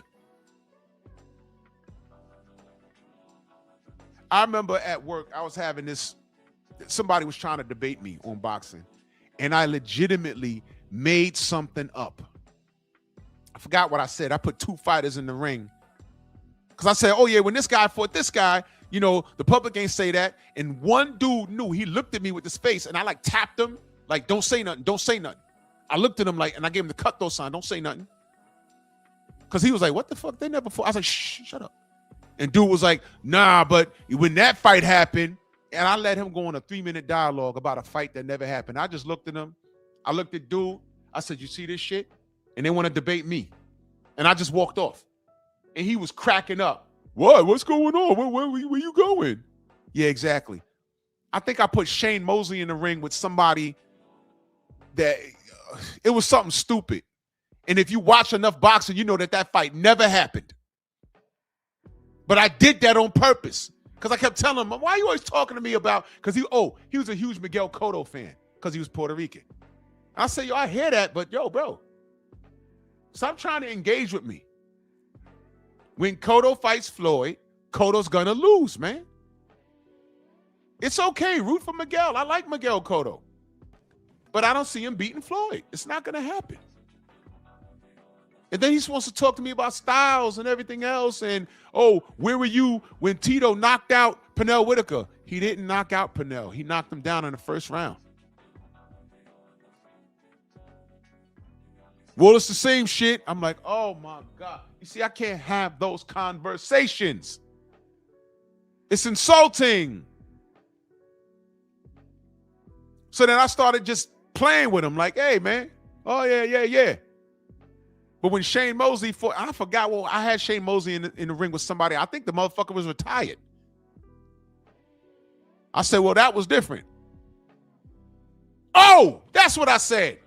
I remember at work, I was having this, somebody was trying to debate me on boxing, and I legitimately made something up. I forgot what I said. I put two fighters in the ring. Because I said, oh yeah, when this guy fought this guy, you know, the public ain't say that. And one dude knew, he looked at me with his face, and I like tapped him, like, don't say nothing, don't say nothing. I looked at him like, and I gave him the cut those sign, don't say nothing. Because he was like, what the fuck, they never fought. I was like, shh, shut up. And dude was like, nah, but when that fight happened, and I let him go on a 3-minute dialogue about a fight that never happened. I just looked at him. I looked at dude. I said, you see this shit? And they want to debate me. And I just walked off. And he was cracking up. What? What's going on? Where you going? Yeah, exactly. I think I put Shane Mosley in the ring with somebody that it was something stupid. And if you watch enough boxing, you know that fight never happened. But I did that on purpose because I kept telling him, why are you always talking to me about, because he was a huge Miguel Cotto fan because he was Puerto Rican. I say, yo, I hear that, but yo, bro, stop trying to engage with me. When Cotto fights Floyd, Cotto's gonna lose, man. It's okay, root for Miguel. I like Miguel Cotto. But I don't see him beating Floyd. It's not gonna happen. And then he wants to talk to me about styles and everything else. And, oh, where were you when Tito knocked out Pernell Whitaker? He didn't knock out Pernell. He knocked him down in the first round. Well, it's the same shit. I'm like, oh, my God. You see, I can't have those conversations. It's insulting. So then I started just playing with him like, hey, man. Oh, yeah. But when Shane Mosley fought, I forgot, well, I had Shane Mosley in the ring with somebody. I think the motherfucker was retired. I said, well, that was different. Oh, that's what I said.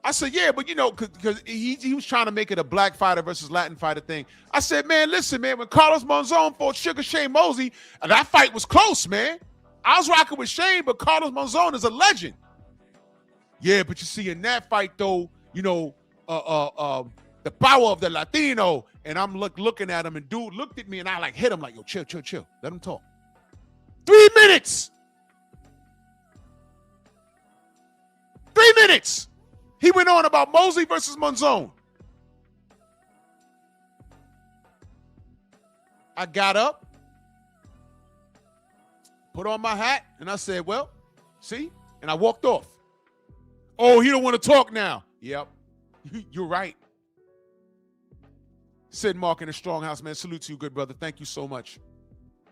I said, yeah, but because he was trying to make it a black fighter versus Latin fighter thing. I said, man, listen, man, when Carlos Monzon fought Sugar Shane Mosley, that fight was close, man. I was rocking with Shane, but Carlos Monzon is a legend. Yeah, but you see, in that fight, though, the power of the Latino, and I'm looking at him, and dude looked at me, and I like hit him like, yo, chill. Let him talk. 3 minutes. 3 minutes. He went on about Mosley versus Monzon. I got up, put on my hat, and I said, well, see? And I walked off. Oh, he don't want to talk now. Yep, you're right. Sid Mark in the Strong House, man. Salute to you, good brother. Thank you so much.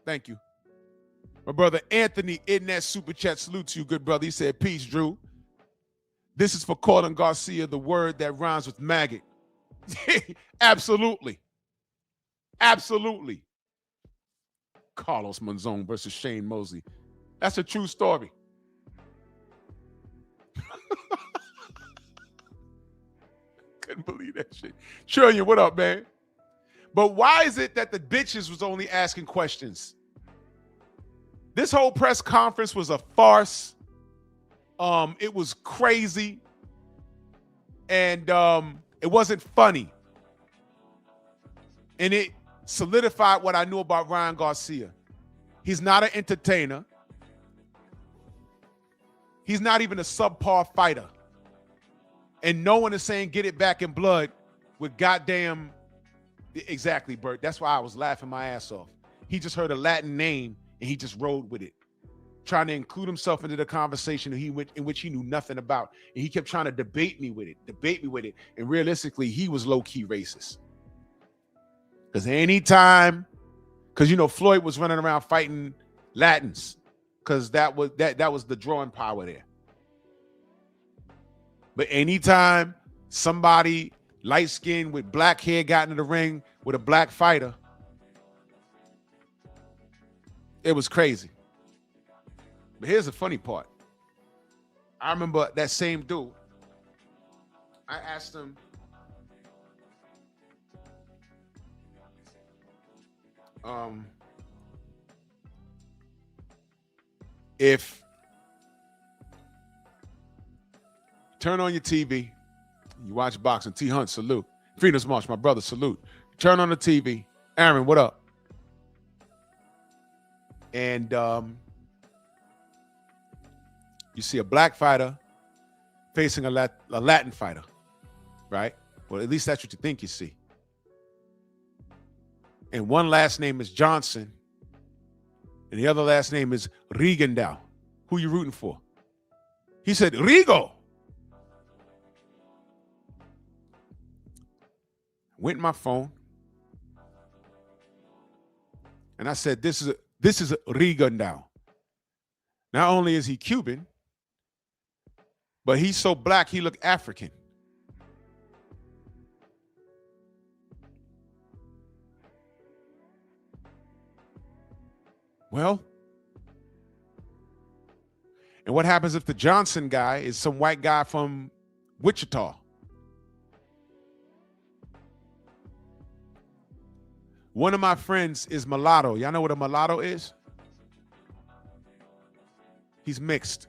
Thank you. My brother Anthony in that super chat. Salute to you, good brother. He said, peace, Drew. This is for calling Garcia the word that rhymes with maggot. Absolutely. Absolutely. Carlos Monzon versus Shane Mosley. That's a true story. Couldn't believe that shit. Trillion, what up, man? But why is it that the bitches was only asking questions? This whole press conference was a farce. It was crazy, and it wasn't funny, and it solidified what I knew about Ryan Garcia. He's not an entertainer. He's not even a subpar fighter, and no one is saying get it back in blood with goddamn exactly, Bert. That's why I was laughing my ass off. He just heard a Latin name and he just rode with it, trying to include himself into the conversation in which he knew nothing about. And he kept trying to debate me with it. And realistically, he was low-key racist. Because Floyd was running around fighting Latins, because that was the drawing power there. But anytime somebody light-skinned with black hair got into the ring with a black fighter, it was crazy. But here's the funny part. I remember that same dude. I asked him, if turn on your TV, you watch boxing. T Hunt, salute. Phoenix March, my brother, salute. Turn on the TV. Aaron, what up? And you see a black fighter facing a Latin fighter, right? Well, at least that's what you think you see. And one last name is Johnson, and the other last name is Rigondeaux. Who you rooting for? He said, Rigo. Went in my phone, and I said, this is Rigondeaux. Not only is he Cuban, but he's so black he looked African. Well, and what happens if the Johnson guy is some white guy from Wichita? One of my friends is mulatto. Y'all know what a mulatto is? He's mixed.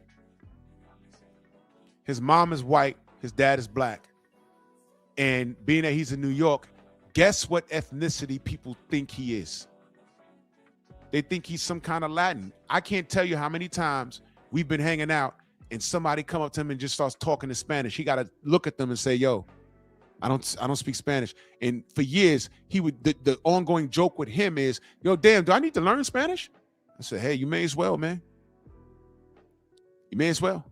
His mom is white, his dad is black. And being that he's in New York, guess what ethnicity people think he is? They think he's some kind of Latin. I can't tell you how many times we've been hanging out and somebody come up to him and just starts talking in Spanish. He got to look at them and say, yo, I don't speak Spanish. And for years, the ongoing joke with him is, yo, damn, do I need to learn Spanish? I said, hey, you may as well, man. You may as well.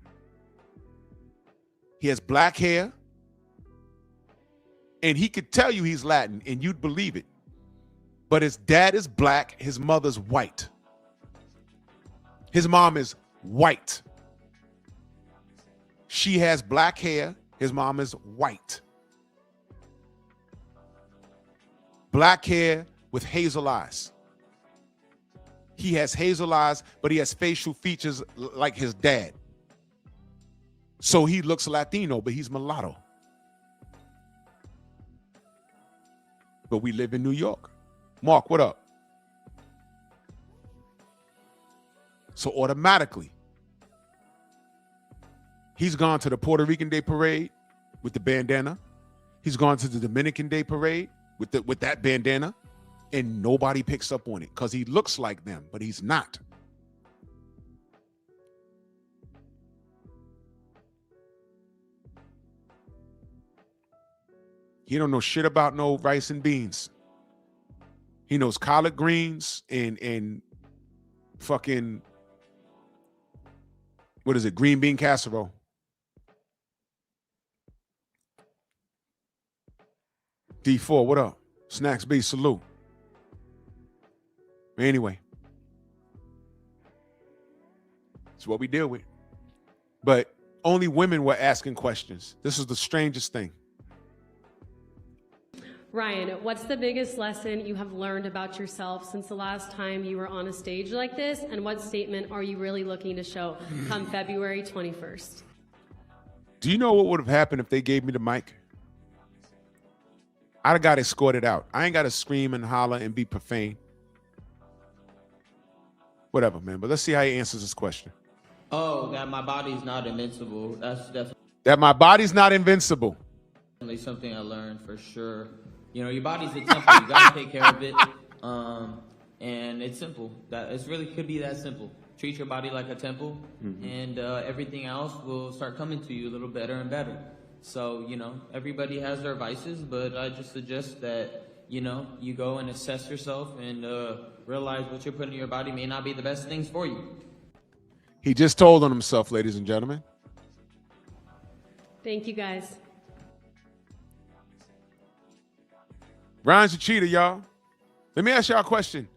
He has black hair, and he could tell you he's Latin, and you'd believe it. But his dad is black, his mother's white. His mom is white. She has black hair, his mom is white. Black hair with hazel eyes. He has hazel eyes, but he has facial features like his dad. So he looks Latino, but he's mulatto. But we live in New York. Mark, what up? So automatically, he's gone to the Puerto Rican Day Parade with the bandana. He's gone to the Dominican Day Parade with that bandana, and nobody picks up on it because he looks like them, but he's not. He don't know shit about no rice and beans. He knows collard greens and fucking, what is it, green bean casserole. D4, what up? Snacks B, salute. Anyway, it's what we deal with. But only women were asking questions. This is the strangest thing. Ryan, what's the biggest lesson you have learned about yourself since the last time you were on a stage like this? And what statement are you really looking to show come February 21st? Do you know what would have happened if they gave me the mic? I'd have got escorted out. I ain't got to scream and holler and be profane. Whatever, man. But let's see how he answers this question. Oh, that my body's not invincible. That's definitely That my body's not invincible. something I learned for sure. You know, your body's a temple. You gotta take care of it. And it's simple. That it really could be that simple. Treat your body like a temple, and everything else will start coming to you a little better and better. So, you know, everybody has their vices, but I just suggest that, you know, you go and assess yourself and realize what you're putting in your body may not be the best things for you. He just told on himself, ladies and gentlemen. Thank you, guys. Ryan's a cheater, y'all. Let me ask y'all a question.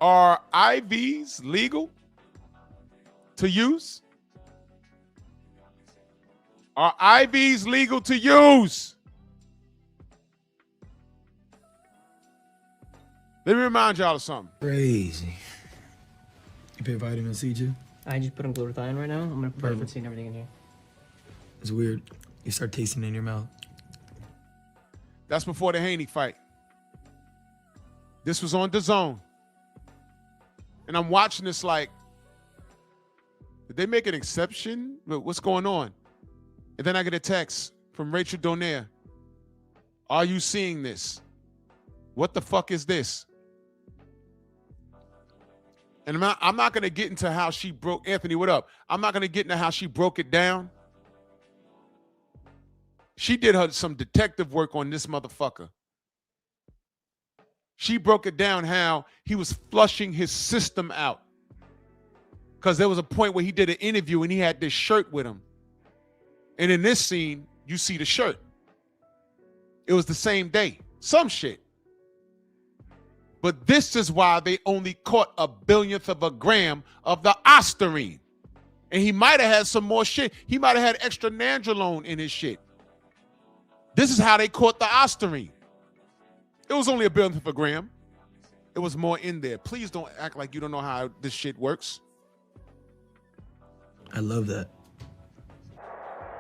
Are IVs legal to use? Are IVs legal to use? Let me remind y'all of something. Crazy. You put vitamin C too? I just put on glutathione right now. I'm gonna put vitamin C and everything in here. It's weird. You start tasting it in your mouth. That's before the Haney fight. This was on DAZN. And I'm watching this like, did they make an exception? What's going on? And then I get a text from Rachel Donaire. Are you seeing this? What the fuck is this? And I'm not going to get into how she broke, Anthony, what up? I'm not going to get into how she broke it down. She did some detective work on this motherfucker. She broke it down how he was flushing his system out. Because there was a point where he did an interview and he had this shirt with him. And in this scene, you see the shirt. It was the same day. Some shit. But this is why they only caught 1/1000th of a gram of the ostarine. And he might have had some more shit. He might have had extra nandrolone in his shit. This is how they caught the ostarine. It was only 1/1000th of a gram. It was more in there. Please don't act like you don't know how this shit works. I love that.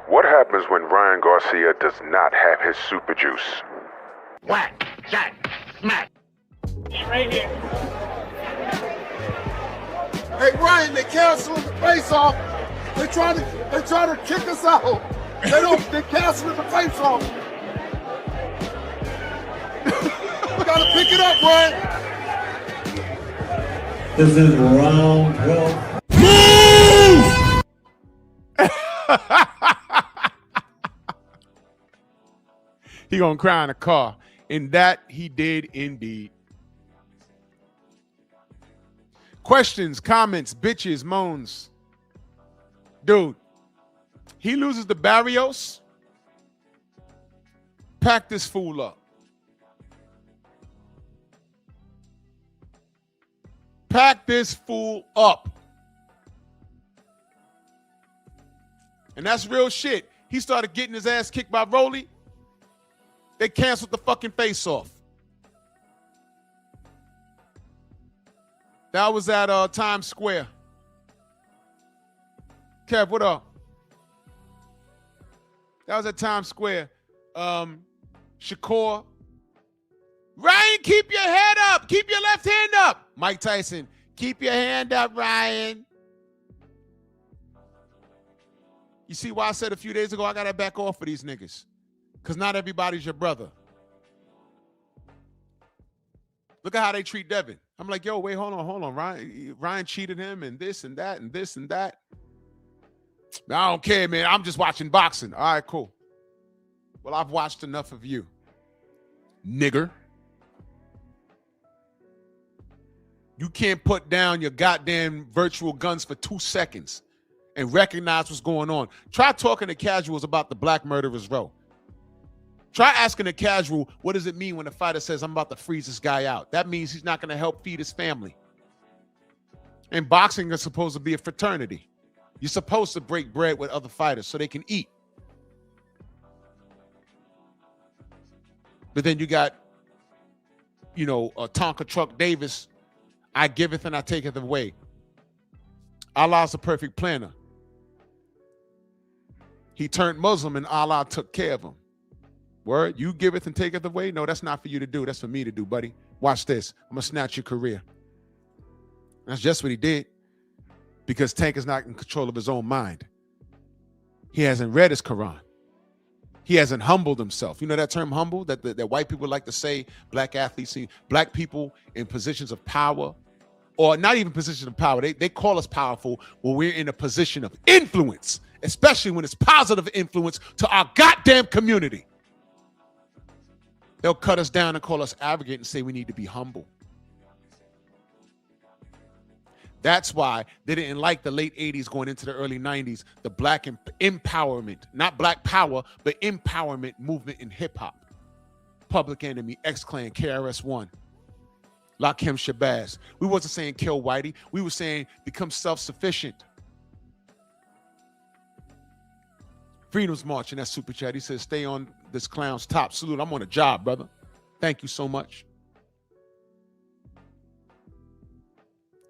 What happens when Ryan Garcia does not have his super juice? Whack, shot, smack. Right here. Hey Ryan, they canceling the face-off. They trying to kick us out. They canceling the face-off. We gotta pick it up, Ryan. This is round 12. He gonna cry in a car. And that he did indeed. Questions, comments, bitches, moans. Dude, he loses the Barrios. Pack this fool up. Pack this fool up. And that's real shit. He started getting his ass kicked by Rolly. They canceled the fucking face-off. That was at Times Square. Kev, what up? That was at Times Square. Shakur. Ryan, keep your head up. Keep your left hand up. Mike Tyson, keep your hand up, Ryan. You see why I said a few days ago I got to back off for these niggas? Because not everybody's your brother. Look at how they treat Devin. I'm like, yo, wait, hold on. Ryan cheated him and this and that and this and that. I don't care, man. I'm just watching boxing. All right, cool. Well, I've watched enough of you, nigger. You can't put down your goddamn virtual guns for 2 seconds and recognize what's going on. Try talking to casuals about the Black Murderers Row. Try asking a casual, what does it mean when a fighter says, I'm about to freeze this guy out? That means he's not going to help feed his family. And boxing is supposed to be a fraternity. You're supposed to break bread with other fighters so they can eat. But then you got, Tonka Truck Davis, I giveth and I taketh away. Allah's the perfect planner. He turned Muslim and Allah took care of him. Word, you giveth and taketh away? No, that's not for you to do. That's for me to do, buddy. Watch this. I'm going to snatch your career. That's just what he did. Because Tank is not in control of his own mind. He hasn't read his Quran. He hasn't humbled himself. You know that term humble that white people like to say, black athletes, black people in positions of power, or not even positions of power. They call us powerful when we're in a position of influence, especially when it's positive influence to our goddamn community. They'll cut us down and call us arrogant and say we need to be humble. That's why they didn't like the late 80s going into the early 90s, the black empowerment, not black power, but empowerment movement in hip hop. Public Enemy, X-Clan, KRS-One, Lakim Shabazz. We wasn't saying kill Whitey. We were saying become self-sufficient. Freedom's March in that super chat. He says, stay on this clown's top. Salute. I'm on a job, brother. Thank you so much.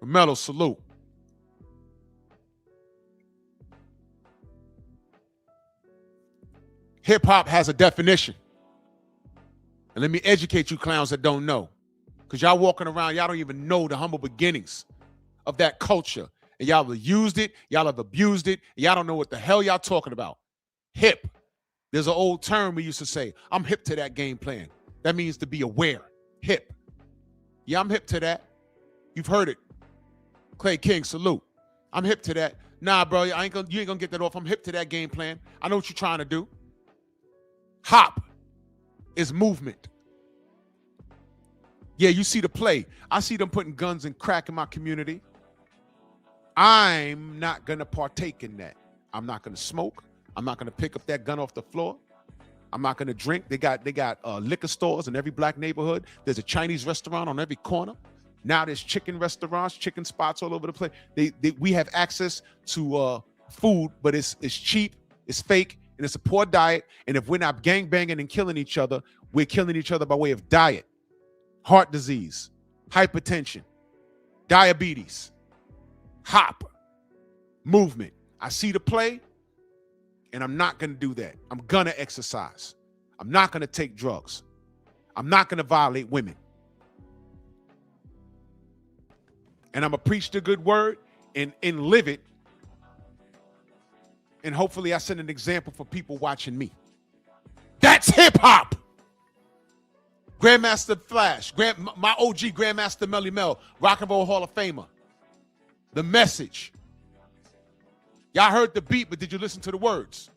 Mellow, salute. Hip hop has a definition. And let me educate you clowns that don't know. Because y'all walking around, y'all don't even know the humble beginnings of that culture. And y'all have used it, y'all have abused it, and y'all don't know what the hell y'all talking about. Hip. There's an old term we used to say, I'm hip to that game plan. That means to be aware. Hip. Yeah, I'm hip to that. You've heard it. Clay King, salute. I'm hip to that. Nah, bro, you ain't gonna get that off. I'm hip to that game plan. I know what you're trying to do. Hop is movement. Yeah, you see the play. I see them putting guns and crack in my community. I'm not gonna partake in that. I'm not gonna smoke. I'm not gonna pick up that gun off the floor. I'm not gonna drink. They got liquor stores in every black neighborhood. There's a Chinese restaurant on every corner. Now there's chicken restaurants, chicken spots all over the place. We have access to food, but it's cheap, it's fake, and it's a poor diet. And if we're not gangbanging and killing each other, we're killing each other by way of diet, heart disease, hypertension, diabetes, hop, movement. I see the play, and I'm not going to do that. I'm going to exercise. I'm not going to take drugs. I'm not going to violate women. And I'm going to preach the good word and live it. And hopefully I set an example for people watching me. That's hip hop. Grandmaster Flash, my OG Grandmaster Melly Mel, Rock and Roll Hall of Famer. The Message. Y'all heard the beat, but did you listen to the words?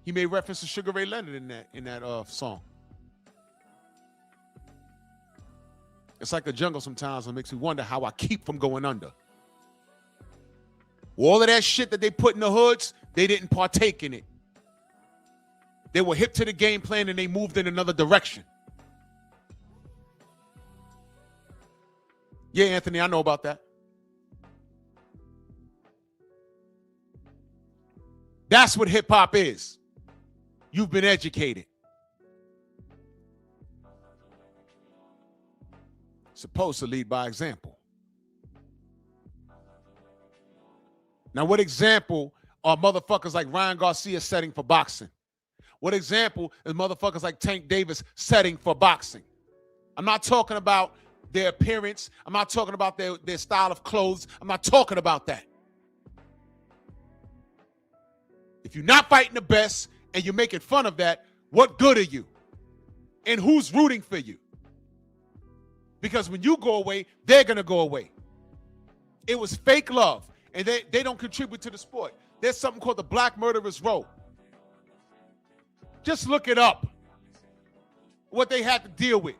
He made reference to Sugar Ray Leonard in that song. It's like a jungle sometimes. It makes me wonder how I keep from going under. All of that shit that they put in the hoods, they didn't partake in it. They were hip to the game plan and they moved in another direction. Yeah, Anthony, I know about that. That's what hip hop is. You've been educated. Supposed to lead by example. Now, what example are motherfuckers like Ryan Garcia setting for boxing? What example is motherfuckers like Tank Davis setting for boxing? I'm not talking about their appearance. I'm not talking about their style of clothes. I'm not talking about that. If you're not fighting the best and you're making fun of that, what good are you? And who's rooting for you? Because when you go away, they're going to go away. It was fake love, and they don't contribute to the sport. There's something called the Black Murderers Row. Just look it up, what they had to deal with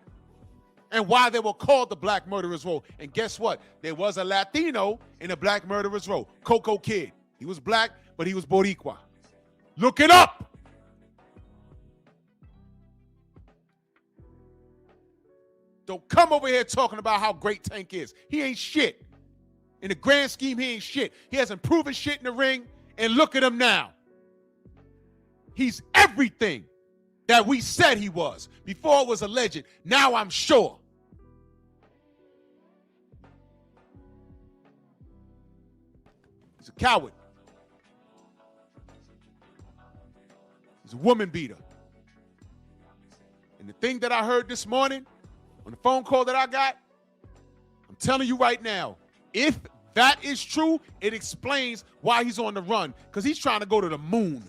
and why they were called the Black Murderers Row. And guess what? There was a Latino in the Black Murderers Row, Coco Kid. He was black, but he was Boricua. Look it up. Don't come over here talking about how great Tank is. He ain't shit. In the grand scheme, he ain't shit. He hasn't proven shit in the ring, and look at him now. He's everything that we said he was. Before it was a legend. Now I'm sure. He's a coward. He's a woman beater. And the thing that I heard this morning on the phone call that I got, I'm telling you right now, if that is true, it explains why he's on the run, because he's trying to go to the moon.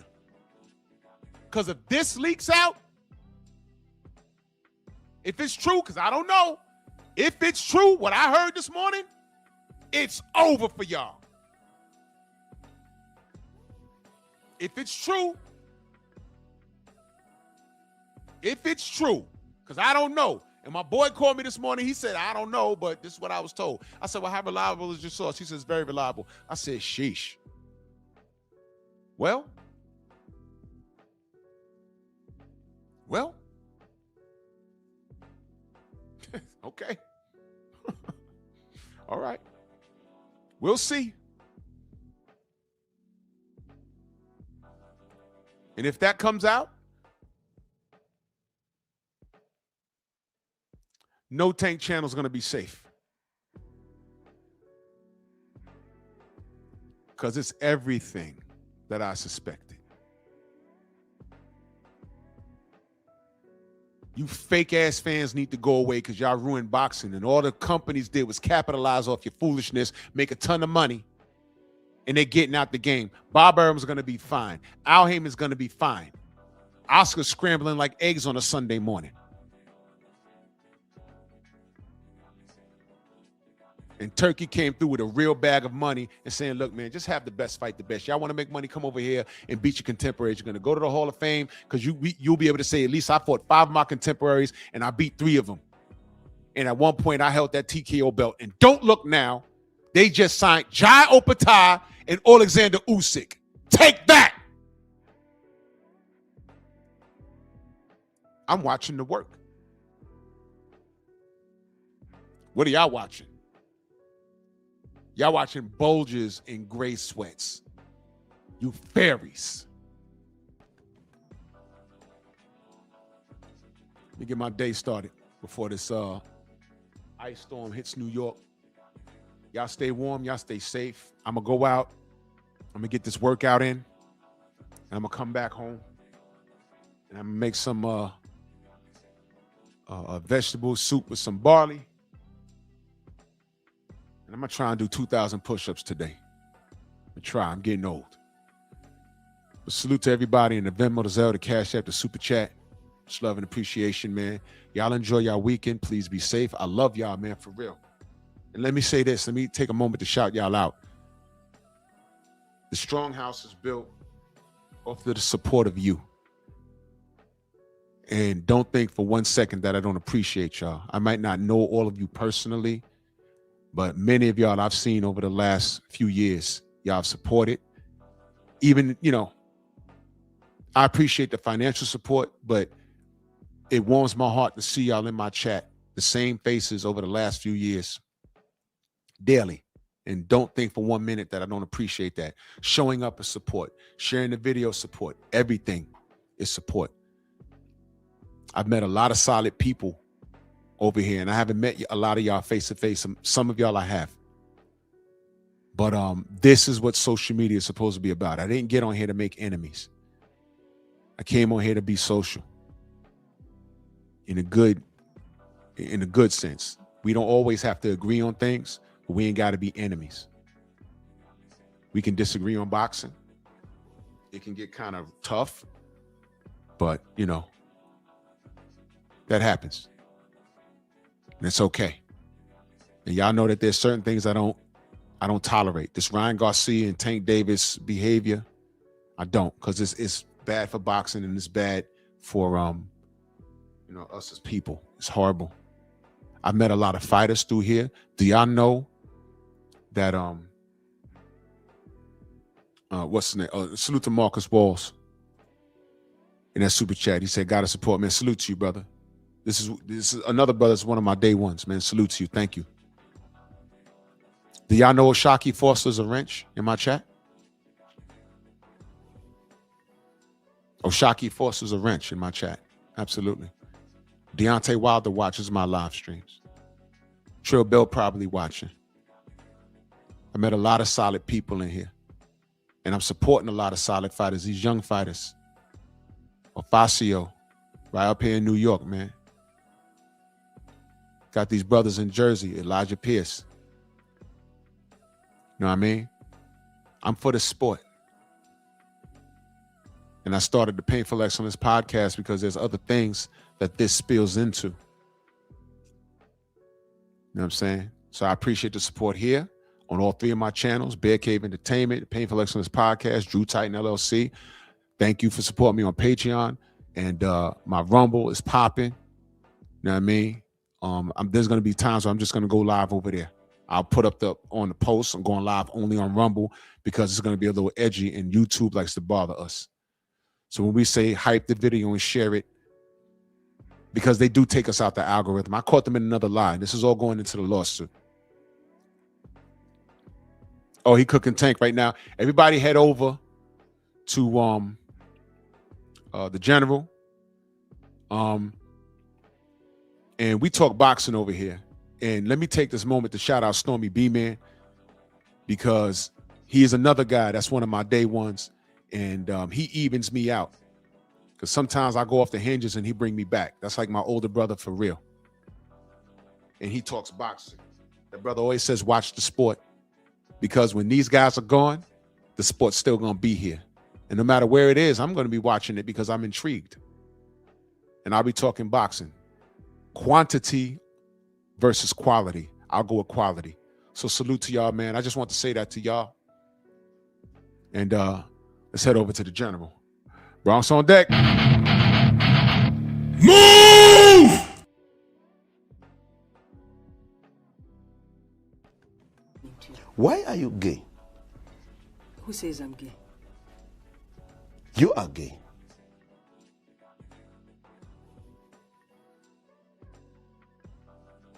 Because if this leaks out, if it's true, because I don't know, if it's true, what I heard this morning, it's over for y'all. If it's true, because I don't know. And my boy called me this morning. He said, I don't know, but this is what I was told. I said, well, how reliable is your source? He says, very reliable. I said, sheesh. Well, okay. All right. We'll see. And if that comes out, no Tank channel is going to be safe. Because it's everything that I suspected. You fake ass fans need to go away because y'all ruined boxing, and all the companies did was capitalize off your foolishness, make a ton of money, and they're getting out the game. Bob Arum's going to be fine. Al Heyman's going to be fine. Oscar's scrambling like eggs on a Sunday morning. And Turkey came through with a real bag of money and saying, look, man, just have the best fight the best. Y'all want to make money, come over here and beat your contemporaries. You're going to go to the Hall of Fame because you'll be able to say, at least I fought 5 of my contemporaries and I beat 3 of them. And at one point, I held that TKO belt. And don't look now. They just signed Jai Opetaia and Alexander Usyk. Take that. I'm watching the work. What are y'all watching? Y'all watching bulges in gray sweats. You fairies. Let me get my day started before this ice storm hits New York. Y'all stay warm. Y'all stay safe. I'm going to go out. I'm going to get this workout in. And I'm going to come back home. And I'm going to make some vegetable soup with some barley. And I'm going to try and do 2,000 push-ups today. I'm getting old. But salute to everybody in the Venmo, the Zelle, the Cash App, the Super Chat. Much love and appreciation, man. Y'all enjoy y'all weekend. Please be safe. I love y'all, man, for real. And let me say this. Let me take a moment to shout y'all out. The Strong House is built off of the support of you. And don't think for one second that I don't appreciate y'all. I might not know all of you personally, but many of y'all I've seen over the last few years, y'all have supported. Even, I appreciate the financial support, but it warms my heart to see y'all in my chat, the same faces over the last few years, daily. And don't think for 1 minute that I don't appreciate that. Showing up is support. Sharing the video, support. Everything is support. I've met a lot of solid people over here, and I haven't met a lot of y'all face to face. Some of y'all I have. But this is what social media is supposed to be about. I didn't get on here to make enemies. I came on here to be social. In a good sense. We don't always have to agree on things, but we ain't got to be enemies. We can disagree on boxing. It can get kind of tough, but you know, that happens. And it's okay. And y'all know that there's certain things I don't tolerate. This Ryan Garcia and Tank Davis behavior, I don't, because it's bad for boxing and it's bad for you know, us as people. It's horrible. I've met a lot of fighters through here. Do y'all know that what's his name? Salute to Marcus Walls in that super chat. He said, "Gotta support, man." Salute to you, brother. This is another brother. It's one of my day ones, man. Salute to you. Thank you. Do y'all know Oshaki Foster's a wrench in my chat? Oshaki Foster's a wrench in my chat. Absolutely. Deontay Wilder watches my live streams. Trill Bell probably watching. I met a lot of solid people in here. And I'm supporting a lot of solid fighters, these young fighters. Ofacio, right up here in New York, man. Got these brothers in Jersey, Elijah Pierce. You know what I mean? I'm for the sport. And I started the Painful Excellence podcast because there's other things that this spills into. You know what I'm saying? So I appreciate the support here on all three of my channels, Bear Cave Entertainment, Painful Excellence Podcast, Drew Titan LLC. Thank you for supporting me on Patreon. And my Rumble is popping. You know what I mean? There's going to be times where I'm just going to go live over there. I'll put up on the post. I'm going live only on Rumble because it's going to be a little edgy and YouTube likes to bother us. So when we say hype the video and share it, because they do take us out the algorithm. I caught them in another lie. This is all going into the lawsuit. Oh, he cooking Tank right now. Everybody head over to the General. And we talk boxing over here. And let me take this moment to shout out Stormy B-Man because he is another guy that's one of my day ones. And he evens me out. Because sometimes I go off the hinges and he bring me back. That's like my older brother for real. And he talks boxing. That brother always says, watch the sport. Because when these guys are gone, the sport's still going to be here. And no matter where it is, I'm going to be watching it because I'm intrigued. And I'll be talking boxing. Quantity versus quality. I'll go with quality. So salute to y'all, man. I just want to say that to y'all. And let's head over to the General. Bronx on deck. Move! Why are you gay? Who says I'm gay? You are gay.